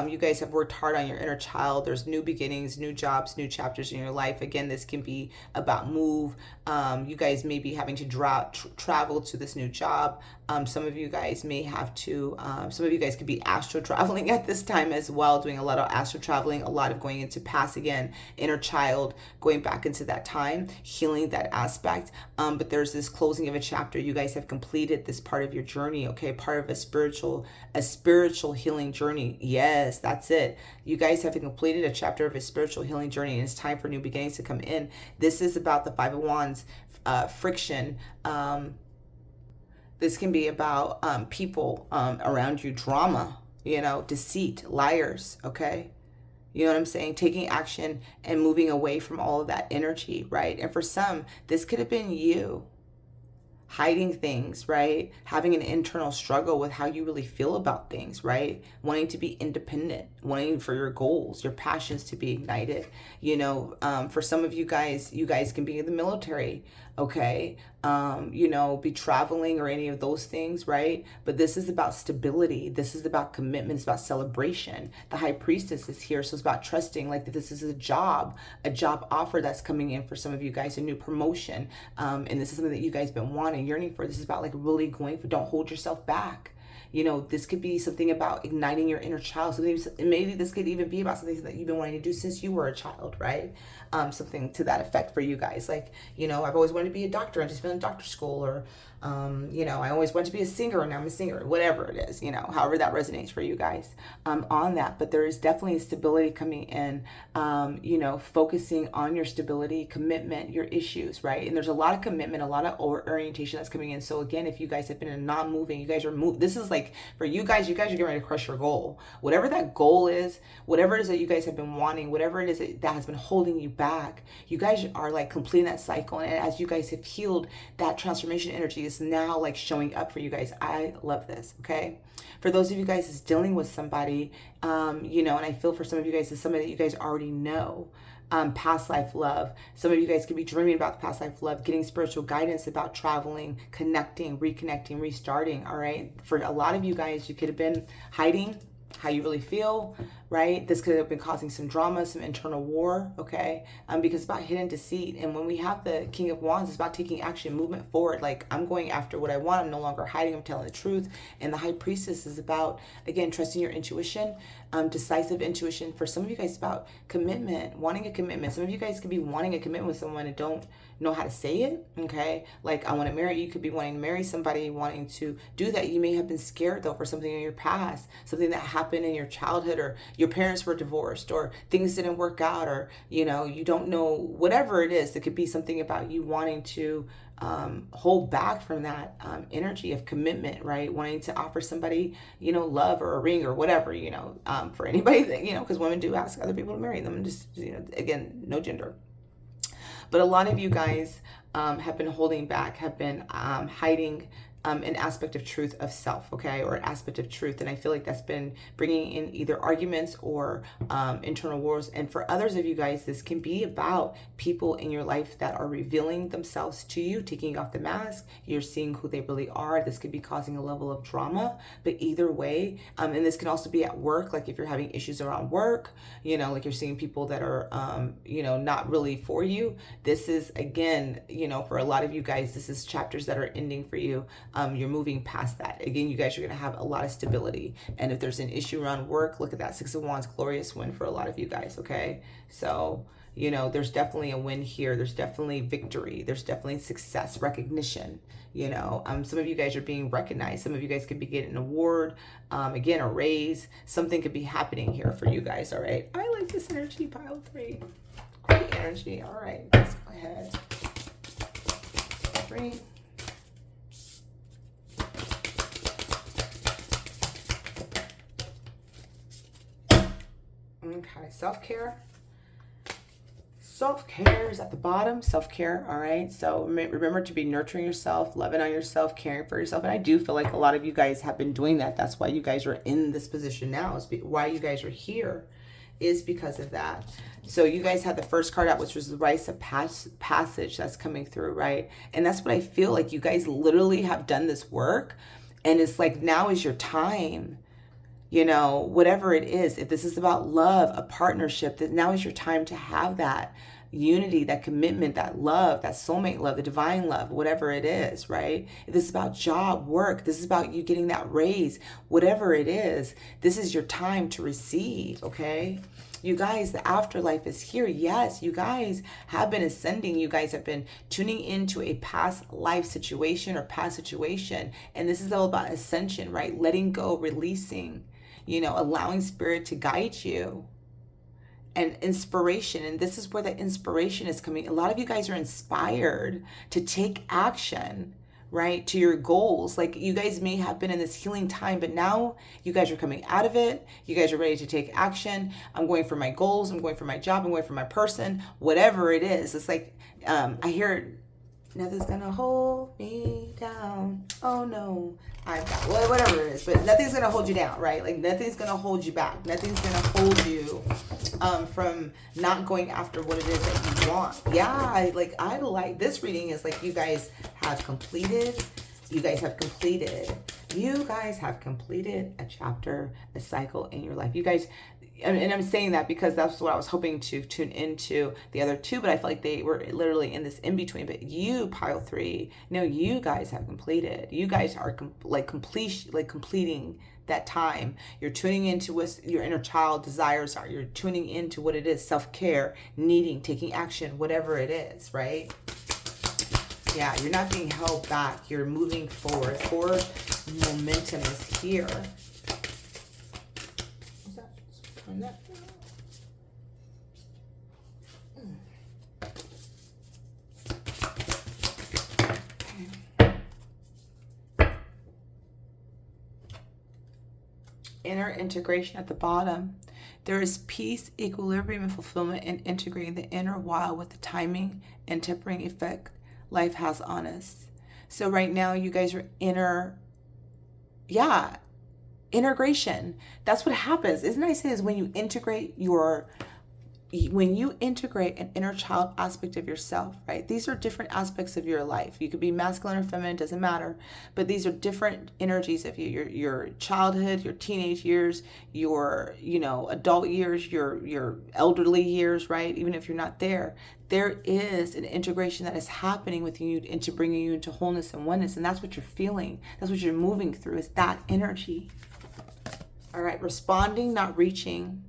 you guys have worked hard on your inner child. There's new beginnings, new jobs, new chapters in your life. Again, this can be about move. You guys may be having to travel to this new job. Some of you guys may have to, some of you guys could be astro traveling at this time as well, doing a lot of astro traveling, a lot of going into past, again, inner child, going back into that time, healing that aspect. But there's this closing of a chapter. You guys have completed this part of your journey, okay? Part of a spiritual healing journey. Yes, that's it. You guys have completed a chapter of a spiritual healing journey, and it's time for new beginnings to come in. This is about the Five of Wands, friction. This can be about people around you, drama, deceit, liars, okay? You know what I'm saying? Taking action and moving away from all of that energy, right? And for some, this could have been you hiding things, right? Having an internal struggle with how you really feel about things, right? Wanting to be independent, wanting for your goals, your passions to be ignited. For some of you guys can be in the military, okay? Be traveling or any of those things, right? But this is about stability. This is about commitment. It's about celebration. The High Priestess is here. So it's about trusting, like, that this is a job offer that's coming in for some of you guys, a new promotion. And this is something that you guys have been wanting, yearning for. This is about like really going for, don't hold yourself back. This could be something about igniting your inner child. Maybe this could even be about something that you've been wanting to do since you were a child, right? Something to that effect for you guys. Like, I've always wanted to be a doctor. I just been in doctor school, or, I always wanted to be a singer and now I'm a singer, whatever it is, however that resonates for you guys on that. But there is definitely stability coming in, focusing on your stability, commitment, your issues, right? And there's a lot of commitment, a lot of orientation that's coming in. So again, if you guys have been in non-moving, you guys are moving. This is like, for you guys are getting ready to crush your goal. Whatever that goal is, whatever it is that you guys have been wanting, whatever it is that has been holding you back, you guys are like completing that cycle. And as you guys have healed, that transformation energy is is now like showing up for you guys. I love this, okay? For those of you guys that's dealing with somebody, you know, and I feel for some of you guys, it's somebody that you guys already know. Past life love. Some of you guys could be dreaming about the past life love, getting spiritual guidance about traveling, connecting, reconnecting, restarting, all right? For a lot of you guys, you could have been hiding how you really feel, right? This could have been causing some drama, some internal war, okay? Because it's about hidden deceit. And when we have the King of Wands, it's about taking action, movement forward. Like, I'm going after what I want. I'm no longer hiding. I'm telling the truth. And the High Priestess is about, again, trusting your intuition, decisive intuition. For some of you guys, about commitment, wanting a commitment. Some of you guys could be wanting a commitment with someone and don't know how to say it, okay? Like, I want to marry you. You could be wanting to marry somebody, wanting to do that. You may have been scared, though, for something in your past, something that happened in your childhood, or your parents were divorced, or things didn't work out, or, you know, you don't know, whatever it is. It could be something about you wanting to hold back from that energy of commitment, right? Wanting to offer somebody, you know, love or a ring or whatever, you know, for anybody that, you know, because women do ask other people to marry them. Just, you know, again, no gender. But a lot of you guys have been holding back, have been hiding an aspect of truth of self, okay, or an aspect of truth. And I feel like that's been bringing in either arguments or internal wars. And for others of you guys, this can be about people in your life that are revealing themselves to you, taking off the mask. You're seeing who they really are. This could be causing a level of drama, but either way, and this can also be at work. Like if you're having issues around work, you know, like you're seeing people that are, you know, not really for you. This is, again, you know, for a lot of you guys, this is chapters that are ending for you. You're moving past that. Again, you guys are going to have a lot of stability. And if there's an issue around work, look at that 6 of Wands, glorious win for a lot of you guys, okay? So, you know, there's definitely a win here. There's definitely victory. There's definitely success, recognition. You know, some of you guys are being recognized. Some of you guys could be getting an award, again, a raise. Something could be happening here for you guys, all right? I like this energy, pile 3. Great energy. All right, let's go ahead. 3. Okay, self-care. Self-care is at the bottom. Self-care, all right? So remember to be nurturing yourself, loving on yourself, caring for yourself. And I do feel like a lot of you guys have been doing that. That's why you guys are in this position now. Why you guys are here is because of that. So you guys had the first card out, which was the rites of passage that's coming through, right? And that's what I feel like. You guys literally have done this work. And it's like, now is your time. You know, whatever it is, if this is about love, a partnership, that now is your time to have that unity, that commitment, that love, that soulmate love, the divine love, whatever it is, right? If this is about job, work, this is about you getting that raise, whatever it is, this is your time to receive, okay? You guys, the afterlife is here. Yes, you guys have been ascending. You guys have been tuning into a past life situation or past situation. And this is all about ascension, right? Letting go, releasing, you know, allowing spirit to guide you, and inspiration. And this is where the inspiration is coming. A lot of you guys are inspired to take action, right, to your goals. Like you guys may have been in this healing time, but now you guys are coming out of it. You guys are ready to take action. I'm going for my goals. I'm going for my job. I'm going for my person, whatever it is. It's like, I hear, nothing's gonna hold me down. Oh no, I've got, well, whatever it is, but nothing's gonna hold you down, right? Like nothing's gonna hold you back. Nothing's gonna hold you from not going after what it is that you want. Yeah, I like this reading is like you guys have completed. You guys have completed a chapter, a cycle in your life. You guys, and I'm saying that because that's what I was hoping to tune into the other two, but I feel like they were literally in this in between. But you, pile 3, no, you guys have completed. You guys are completing that time. You're tuning into what your inner child desires are. You're tuning into what it is, self-care, needing, taking action, whatever it is, right? Yeah, you're not being held back. You're moving forward. Forward momentum is here. What's that? Turn that down. Inner integration at the bottom. There is peace, equilibrium, and fulfillment in integrating the inner wild with the timing and tempering effect life has on us. So right now you guys are integration. That's what happens. Isn't I say is when you integrate an inner child aspect of yourself, right? These are different aspects of your life. You could be masculine or feminine, doesn't matter. But these are different energies of you. Your childhood, your teenage years, your adult years, your elderly years, right? Even if you're not there, there is an integration that is happening with you into bringing you into wholeness and oneness. And that's what you're feeling. That's what you're moving through, is that energy. All right, responding, not reaching.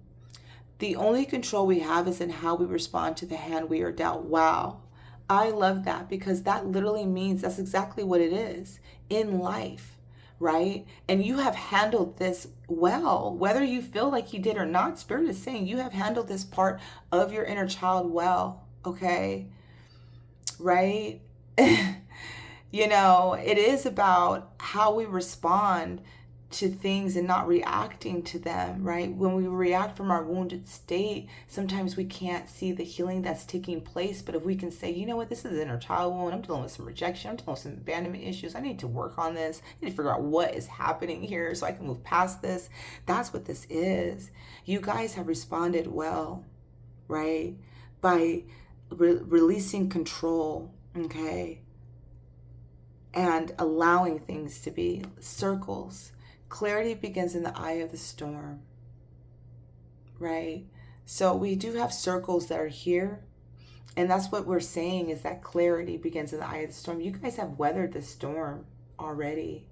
The only control we have is in how we respond to the hand we are dealt. Wow. I love that, because that literally means that's exactly what it is in life, right? And you have handled this well, whether you feel like you did or not. Spirit is saying you have handled this part of your inner child well, okay? Right? It is about how we respond to things and not reacting to them, right? When we react from our wounded state, sometimes we can't see the healing that's taking place. But if we can say, you know what, this is an inner child wound, I'm dealing with some rejection, I'm dealing with some abandonment issues, I need to work on this, I need to figure out what is happening here so I can move past this. That's what this is. You guys have responded well, right? By releasing control, okay? And allowing things to be circles. Clarity begins in the eye of the storm, right? So we do have circles that are here. And that's what we're saying, is that clarity begins in the eye of the storm. You guys have weathered the storm already.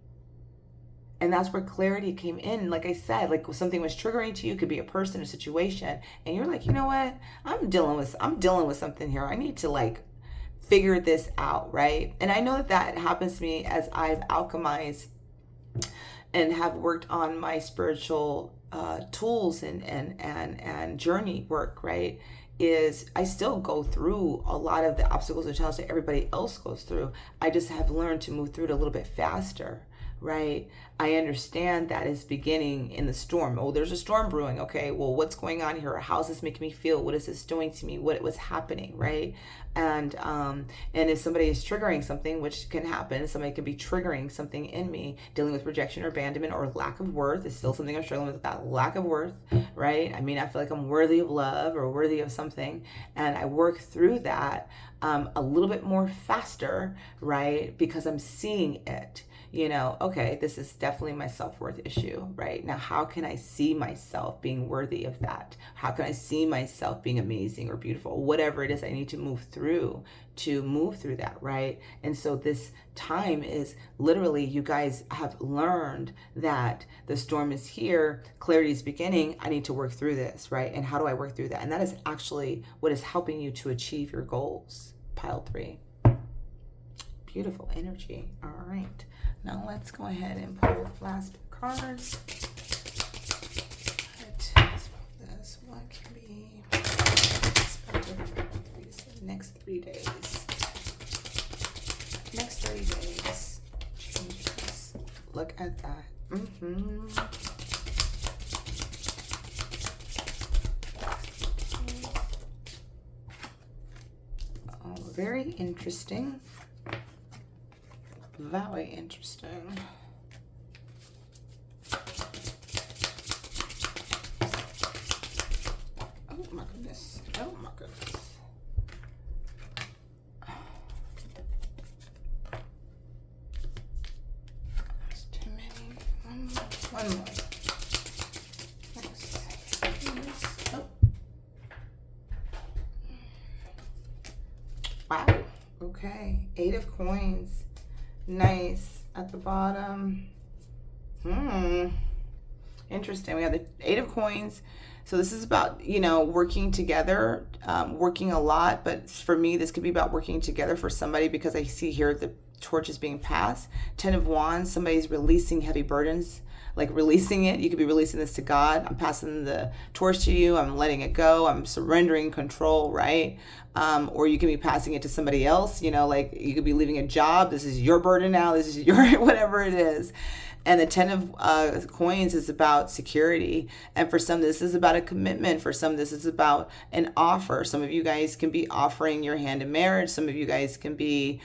And that's where clarity came in. Like I said, like something was triggering to you, could be a person, a situation. And you're like, you know what? I'm dealing with something here. I need to figure this out, right? And I know that happens to me as I've alchemized and have worked on my spiritual tools and journey work, right? Is I still go through a lot of the obstacles and challenges that everybody else goes through. I just have learned to move through it a little bit faster, right? I understand that is beginning in the storm. Oh, there's a storm brewing. Okay, well, what's going on here? How's this making me feel? What is this doing to me? What was happening, right? And if somebody is triggering something, which can happen, somebody could be triggering something in me, dealing with rejection or abandonment or lack of worth. Is still something I'm struggling with, that lack of worth, right? I mean, I feel like I'm worthy of love or worthy of something, and I work through that a little bit more faster, right? Because I'm seeing it. Okay, this is definitely my self-worth issue, right? Now, how can I see myself being worthy of that? How can I see myself being amazing or beautiful? Whatever it is I need to move through that, right? And so this time is literally, you guys have learned that the storm is here, clarity is beginning, I need to work through this, right? And how do I work through that? And that is actually what is helping you to achieve your goals. Pile 3. Beautiful energy. All right. Now let's go ahead and pull the last cards. Let's pull this. What can be expected next 3 days? Next 30 days. Changes. Look at that. Oh, very interesting. Very interesting. Oh my goodness. Oh my goodness. There's too many. One more. Oh. Wow. Okay. 8 of coins. Nice. At the bottom. Interesting. We have the 8 of coins. So this is about, working together, working a lot. But for me, this could be about working together for somebody, because I see here the torch is being passed. 10 of wands. Somebody's releasing heavy burdens, releasing it. You could be releasing this to God. I'm passing the torch to you. I'm letting it go. I'm surrendering control, right? Or you can be passing it to somebody else. You could be leaving a job. This is your burden now. This is your whatever it is. And the 10 of coins is about security. And for some, this is about a commitment. For some, this is about an offer. Some of you guys can be offering your hand in marriage. Some of you guys can be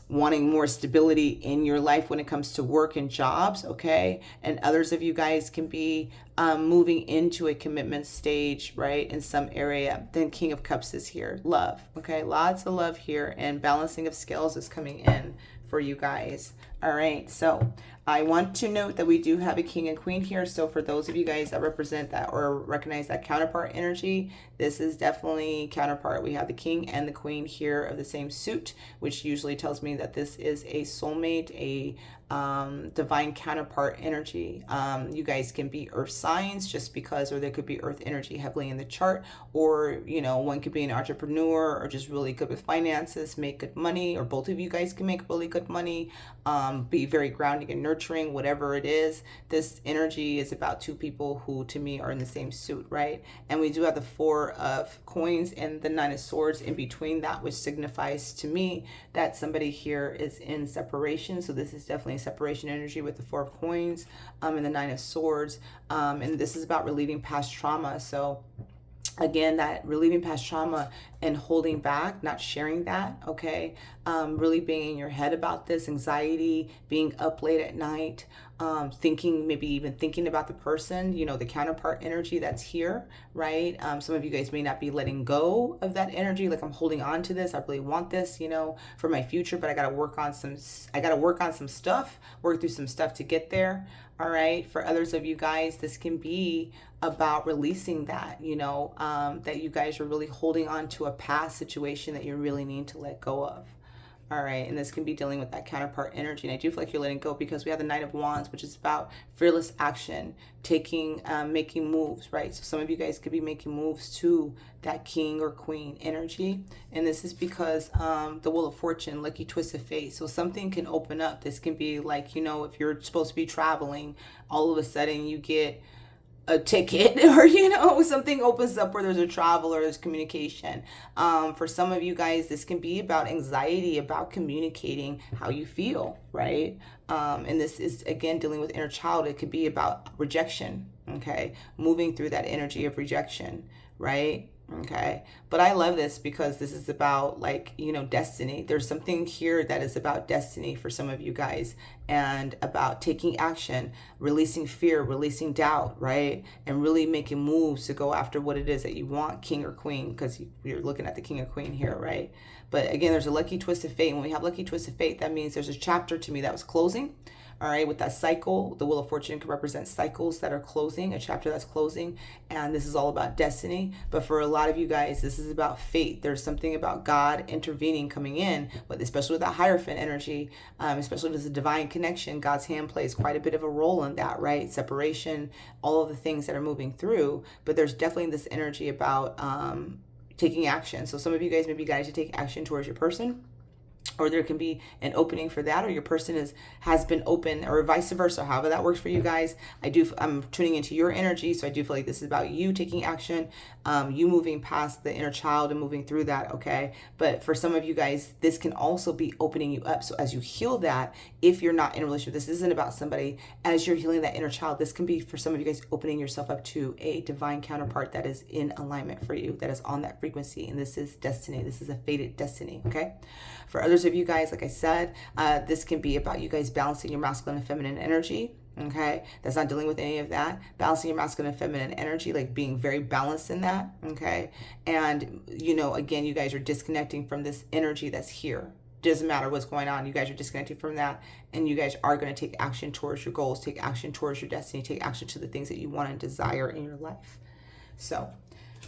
wanting more stability in your life when it comes to work and jobs, okay? And others of you guys can be moving into a commitment stage, right, in some area. Then King of Cups is here. Love, okay? Lots of love here, and balancing of scales is coming in for you guys. All right, so I want to note that we do have a King and Queen here. So for those of you guys that represent that or recognize that counterpart energy, this is definitely counterpart. We have the King and the Queen here of the same suit, which usually tells me that this is a soulmate, a divine counterpart energy. You guys can be earth signs just because, or there could be earth energy heavily in the chart, or, you know, one could be an entrepreneur or just really good with finances, make good money, or both of you guys can make really good money, be very grounding and nurturing, whatever it is. This energy is about two people who to me are in the same suit, right? And we do have the Four of Coins and the Nine of Swords in between that, which signifies to me that somebody here is in separation. So this is definitely separation energy with the Four of Coins and the Nine of Swords, and this is about relieving past trauma. So again, that relieving past trauma and holding back, not sharing that, okay? Really being in your head about this, anxiety, being up late at night, thinking, maybe even thinking about the person, you know, the counterpart energy that's here, right? Some of you guys may not be letting go of that energy. Like, I'm holding on to this. I really want this, you know, for my future, but I got to work on some stuff, work through some stuff to get there. All right. For others of you guys, this can be about releasing that, you know, that you guys are really holding on to a past situation that you really need to let go of. All right, and this can be dealing with that counterpart energy. And I do feel like you're letting go because we have the Knight of Wands, which is about fearless action, taking, making moves, right? So some of you guys could be making moves to that King or Queen energy. And this is because the Wheel of Fortune, lucky twist of fate. So something can open up. This can be like, you know, if you're supposed to be traveling, all of a sudden you get a ticket, or, you know, something opens up where there's a travel or there's communication. For some of you guys, this can be about anxiety, about communicating how you feel, right? And this is, again, dealing with inner child. It could be about rejection, okay? Moving through that energy of rejection, right? Okay. But I love this because this is about, like, you know, destiny. There's something here that is about destiny for some of you guys, and about taking action, releasing fear, releasing doubt, right? And really making moves to go after what it is that you want, King or Queen, because you're looking at the King or Queen here, right? But again, there's a lucky twist of fate. When we have lucky twist of fate, that means there's a chapter to me that was closing. All right, with that cycle, the Wheel of Fortune can represent cycles that are closing, a chapter that's closing, and this is all about destiny. But for a lot of you guys, this is about fate. There's something about God intervening, coming in, but especially with that Hierophant energy, especially with the divine connection, God's hand plays quite a bit of a role in that, right? Separation, all of the things that are moving through, but there's definitely this energy about taking action. So some of you guys may be guided to take action towards your person, or there can be an opening for that, or your person has been open, or vice versa, however that works for you guys. I'm tuning into your energy, so I do feel like this is about you taking action, you moving past the inner child and moving through that, okay? But for some of you guys, this can also be opening you up. So as you heal that, if you're not in a relationship, this isn't about somebody, as you're healing that inner child, this can be for some of you guys opening yourself up to a divine counterpart that is in alignment for you, that is on that frequency, and this is destiny. This is a fated destiny, okay? For others of you guys, like I said, this can be about you guys balancing your masculine and feminine energy, okay? That's not dealing with any of that. Balancing your masculine and feminine energy, like being very balanced in that, okay? And, you know, again, you guys are disconnecting from this energy that's here. Doesn't matter what's going on. You guys are disconnected from that, and you guys are going to take action towards your goals, take action towards your destiny, take action to the things that you want and desire in your life. So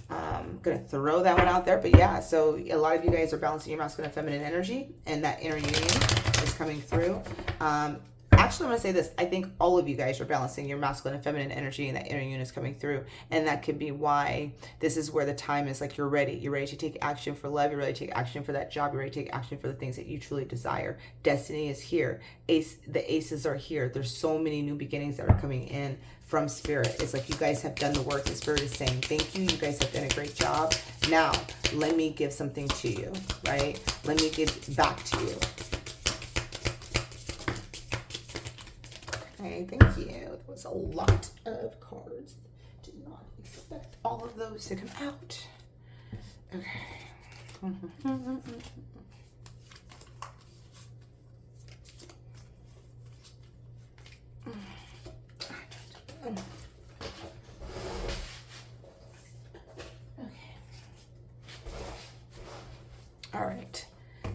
I'm going to throw that one out there. But yeah, so a lot of you guys are balancing your masculine and feminine energy, and that inner union is coming through. Actually, I'm going to say this. I think all of you guys are balancing your masculine and feminine energy, and that inner union is coming through. And that could be why this is where the time is, like, you're ready. You're ready to take action for love. You're ready to take action for that job. You're ready to take action for the things that you truly desire. Destiny is here. The aces are here. There's so many new beginnings that are coming in from Spirit. It's like you guys have done the work. The Spirit is saying, thank you. You guys have done a great job. Now, let me give something to you, right? Let me give back to you. Okay, thank you. That was a lot of cards. Did not expect all of those to come out. Okay. All right.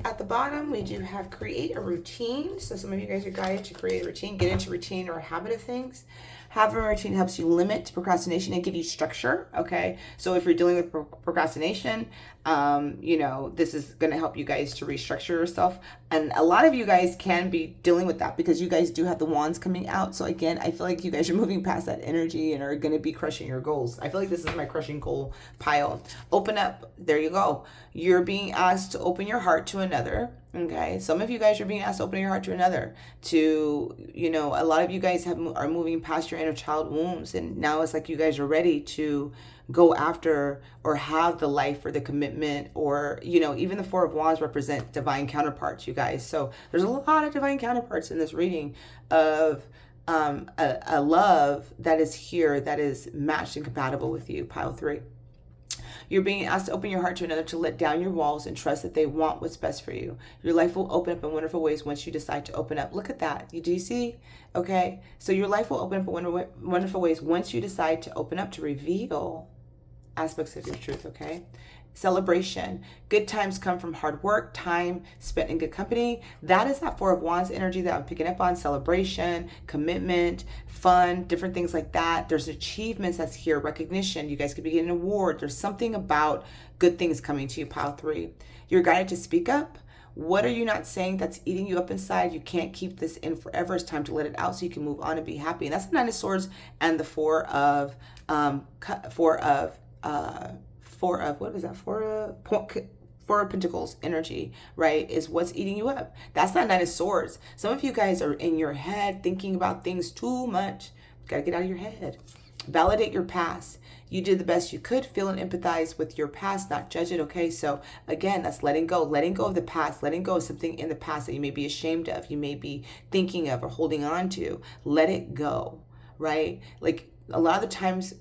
At the bottom, we do have create a routine. So some of you guys are guided to create a routine, get into routine or a habit of things. Having a routine helps you limit procrastination and give you structure, okay? So if you're dealing with procrastination, you know, this is going to help you guys to restructure yourself. And a lot of you guys can be dealing with that because you guys do have the wands coming out. So again, I feel like you guys are moving past that energy and are going to be crushing your goals. I feel like this is my crushing goal pile. Open up. There you go. You're being asked to open your heart to another. Okay, some of you guys are being asked to open your heart to another, to, you know, a lot of you guys are moving past your inner child wounds, and now it's like you guys are ready to go after or have the life or the commitment, or, you know, even the Four of Wands represent divine counterparts, you guys. So there's a lot of divine counterparts in this reading of a love that is here, that is matched and compatible with you, pile 3. You're being asked to open your heart to another, to let down your walls and trust that they want what's best for you. Your life will open up in wonderful ways once you decide to open up. Look at that. Do you see? Okay. So your life will open up in wonderful ways once you decide to open up, to reveal aspects of your truth. Okay. Celebration. Good times come from hard work, time spent in good company. That is that Four of Wands energy that I'm picking up on. Celebration, commitment, fun, different things like that. There's achievements that's here, recognition. You guys could be getting an award. There's something about good things coming to you, pile 3. You're guided to speak up. What are you not saying that's eating you up inside? You can't keep this in forever. It's time to let it out so you can move on and be happy. And that's the Nine of Swords and the Four of Pentacles energy, right? Is what's eating you up. That's not Nine of Swords. Some of you guys are in your head thinking about things too much. You gotta get out of your head. Validate your past. You did the best you could. Feel and empathize with your past, not judge it, okay? So again, that's letting go of the past, letting go of something in the past that you may be ashamed of, you may be thinking of or holding on to. Let it go, right? Like a lot of the times,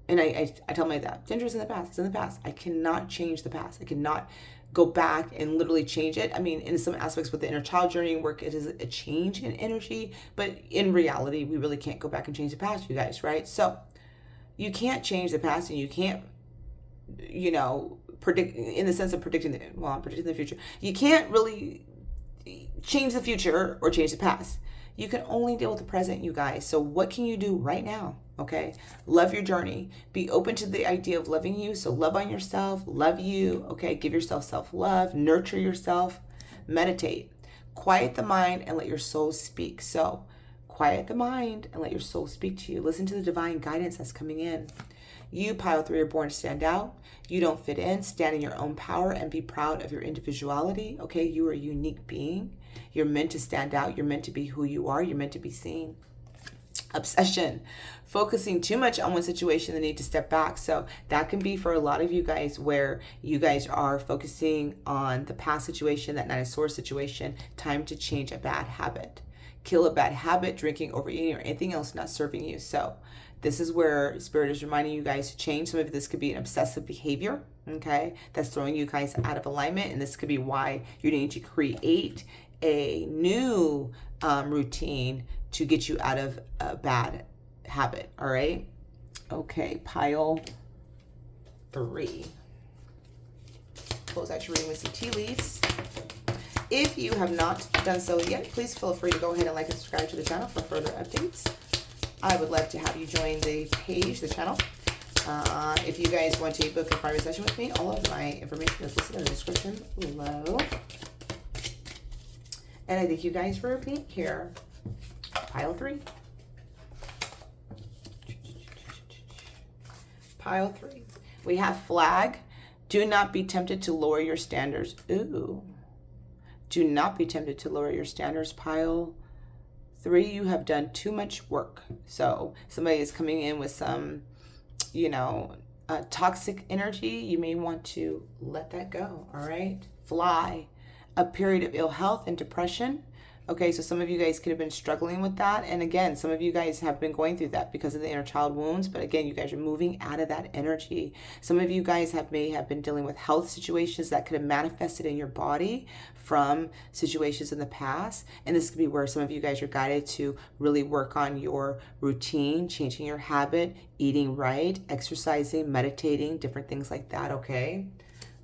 and I tell my dad, Dendra's in the past. It's in the past. I cannot change the past. I cannot go back and literally change it. I mean, in some aspects with the inner child journey work, it is a change in energy. But in reality, we really can't go back and change the past, you guys, right? So you can't change the past, and you can't, you know, predict in the sense of predicting the future. You can't really change the future or change the past. You can only deal with the present, you guys. So what can you do right now? Okay. Love your journey. Be open to the idea of loving you. So love on yourself, love you. Okay. Give yourself self-love, nurture yourself, meditate, quiet the mind and let your soul speak. So quiet the mind and let your soul speak to you. Listen to the divine guidance that's coming in. You, pile 3, are born to stand out. You don't fit in. Stand in your own power and be proud of your individuality. Okay. You are a unique being. You're meant to stand out. You're meant to be who you are. You're meant to be seen. Obsession. Focusing too much on one situation, the need to step back. So that can be for a lot of you guys where you guys are focusing on the past situation, that Nine of Swords situation. Time to change a bad habit. Kill a bad habit, drinking, overeating, or anything else not serving you. So this is where Spirit is reminding you guys to change. Some of this could be an obsessive behavior, okay, that's throwing you guys out of alignment. And this could be why you need to create a new routine to get you out of a bad habit. All right. Okay. Pile 3. Close out your reading with some tea leaves. If you have not done so yet, please feel free to go ahead and like and subscribe to the channel for further updates. I would love to have you join the page, the channel. If you guys want to book a private session with me, all of my information is listed in the description below. And I thank you guys for being here. Pile 3. Pile 3. We have flag. Do not be tempted to lower your standards. Ooh. Do not be tempted to lower your standards. Pile 3, you have done too much work. So somebody is coming in with some, you know, toxic energy. You may want to let that go. All right. Fly. A period of ill health and depression. Okay, so some of you guys could have been struggling with that. And again, some of you guys have been going through that because of the inner child wounds. But again, you guys are moving out of that energy. Some of you guys may have been dealing with health situations that could have manifested in your body from situations in the past. And this could be where some of you guys are guided to really work on your routine, changing your habit, eating right, exercising, meditating, different things like that, okay?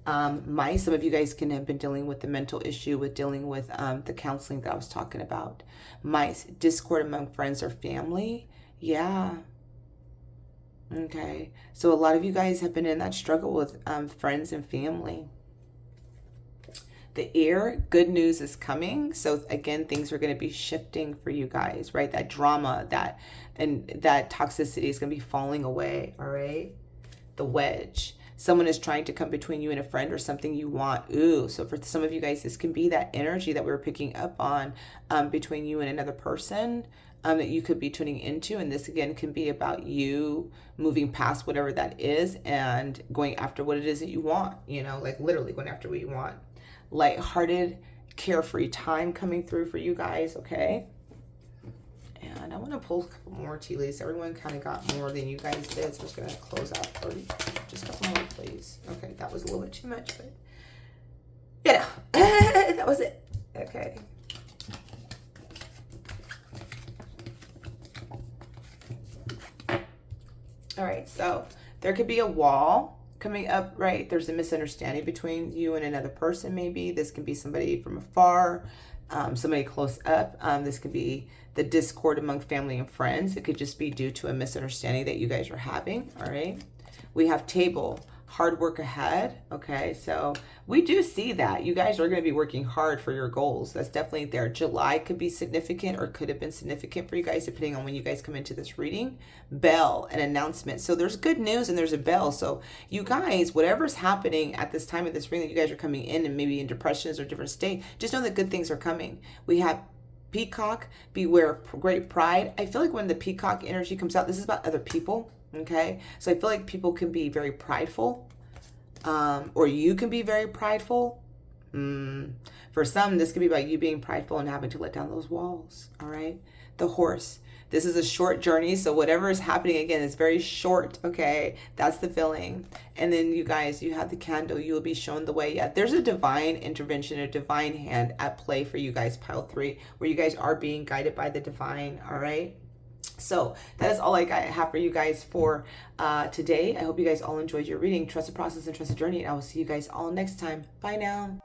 Some of you guys can have been dealing with the mental issue with dealing with the counseling that I was talking about. Mice, discord among friends or family. Yeah. Okay. So a lot of you guys have been in that struggle with friends and family. The air, good news is coming. So again, things are going to be shifting for you guys, right? That drama, that toxicity is going to be falling away, all right? The wedge. Someone is trying to come between you and a friend or something you want. Ooh, so for some of you guys, this can be that energy that we were picking up on between you and another person that you could be tuning into. And this, again, can be about you moving past whatever that is and going after what it is that you want, you know, like literally going after what you want. Lighthearted, carefree time coming through for you guys, okay? And I want to pull a couple more tea leaves. Everyone kind of got more than you guys did, so I'm just going to close out for just a couple more, please. Okay, that was a little bit too much, but yeah, that was it. Okay. All right, so there could be a wall coming up, right? There's a misunderstanding between you and another person, maybe. This can be somebody from afar, somebody close up. This could be the discord among family and friends. It could just be due to a misunderstanding that you guys are having, all right? We have table, hard work ahead, okay? So we do see that. You guys are going to be working hard for your goals. That's definitely there. July could be significant or could have been significant for you guys, depending on when you guys come into this reading. Bell, an announcement. So there's good news and there's a bell. So you guys, whatever's happening at this time of this reading that you guys are coming in and maybe in depressions or different state, just know that good things are coming. We have peacock, beware of great pride. I feel like when the peacock energy comes out, this is about other people, okay? So I feel like people can be very prideful, or you can be very prideful. For some, this could be about you being prideful and having to let down those walls, all right? The horse. This is a short journey, so whatever is happening, again, is very short, okay? That's the feeling. And then you guys, you have the candle. You will be shown the way. Yeah, there's a divine intervention, a divine hand at play for you guys, pile 3, where you guys are being guided by the divine, all right? So that is all I have for you guys for today. I hope you guys all enjoyed your reading. Trust the process and trust the journey. And I will see you guys all next time. Bye now.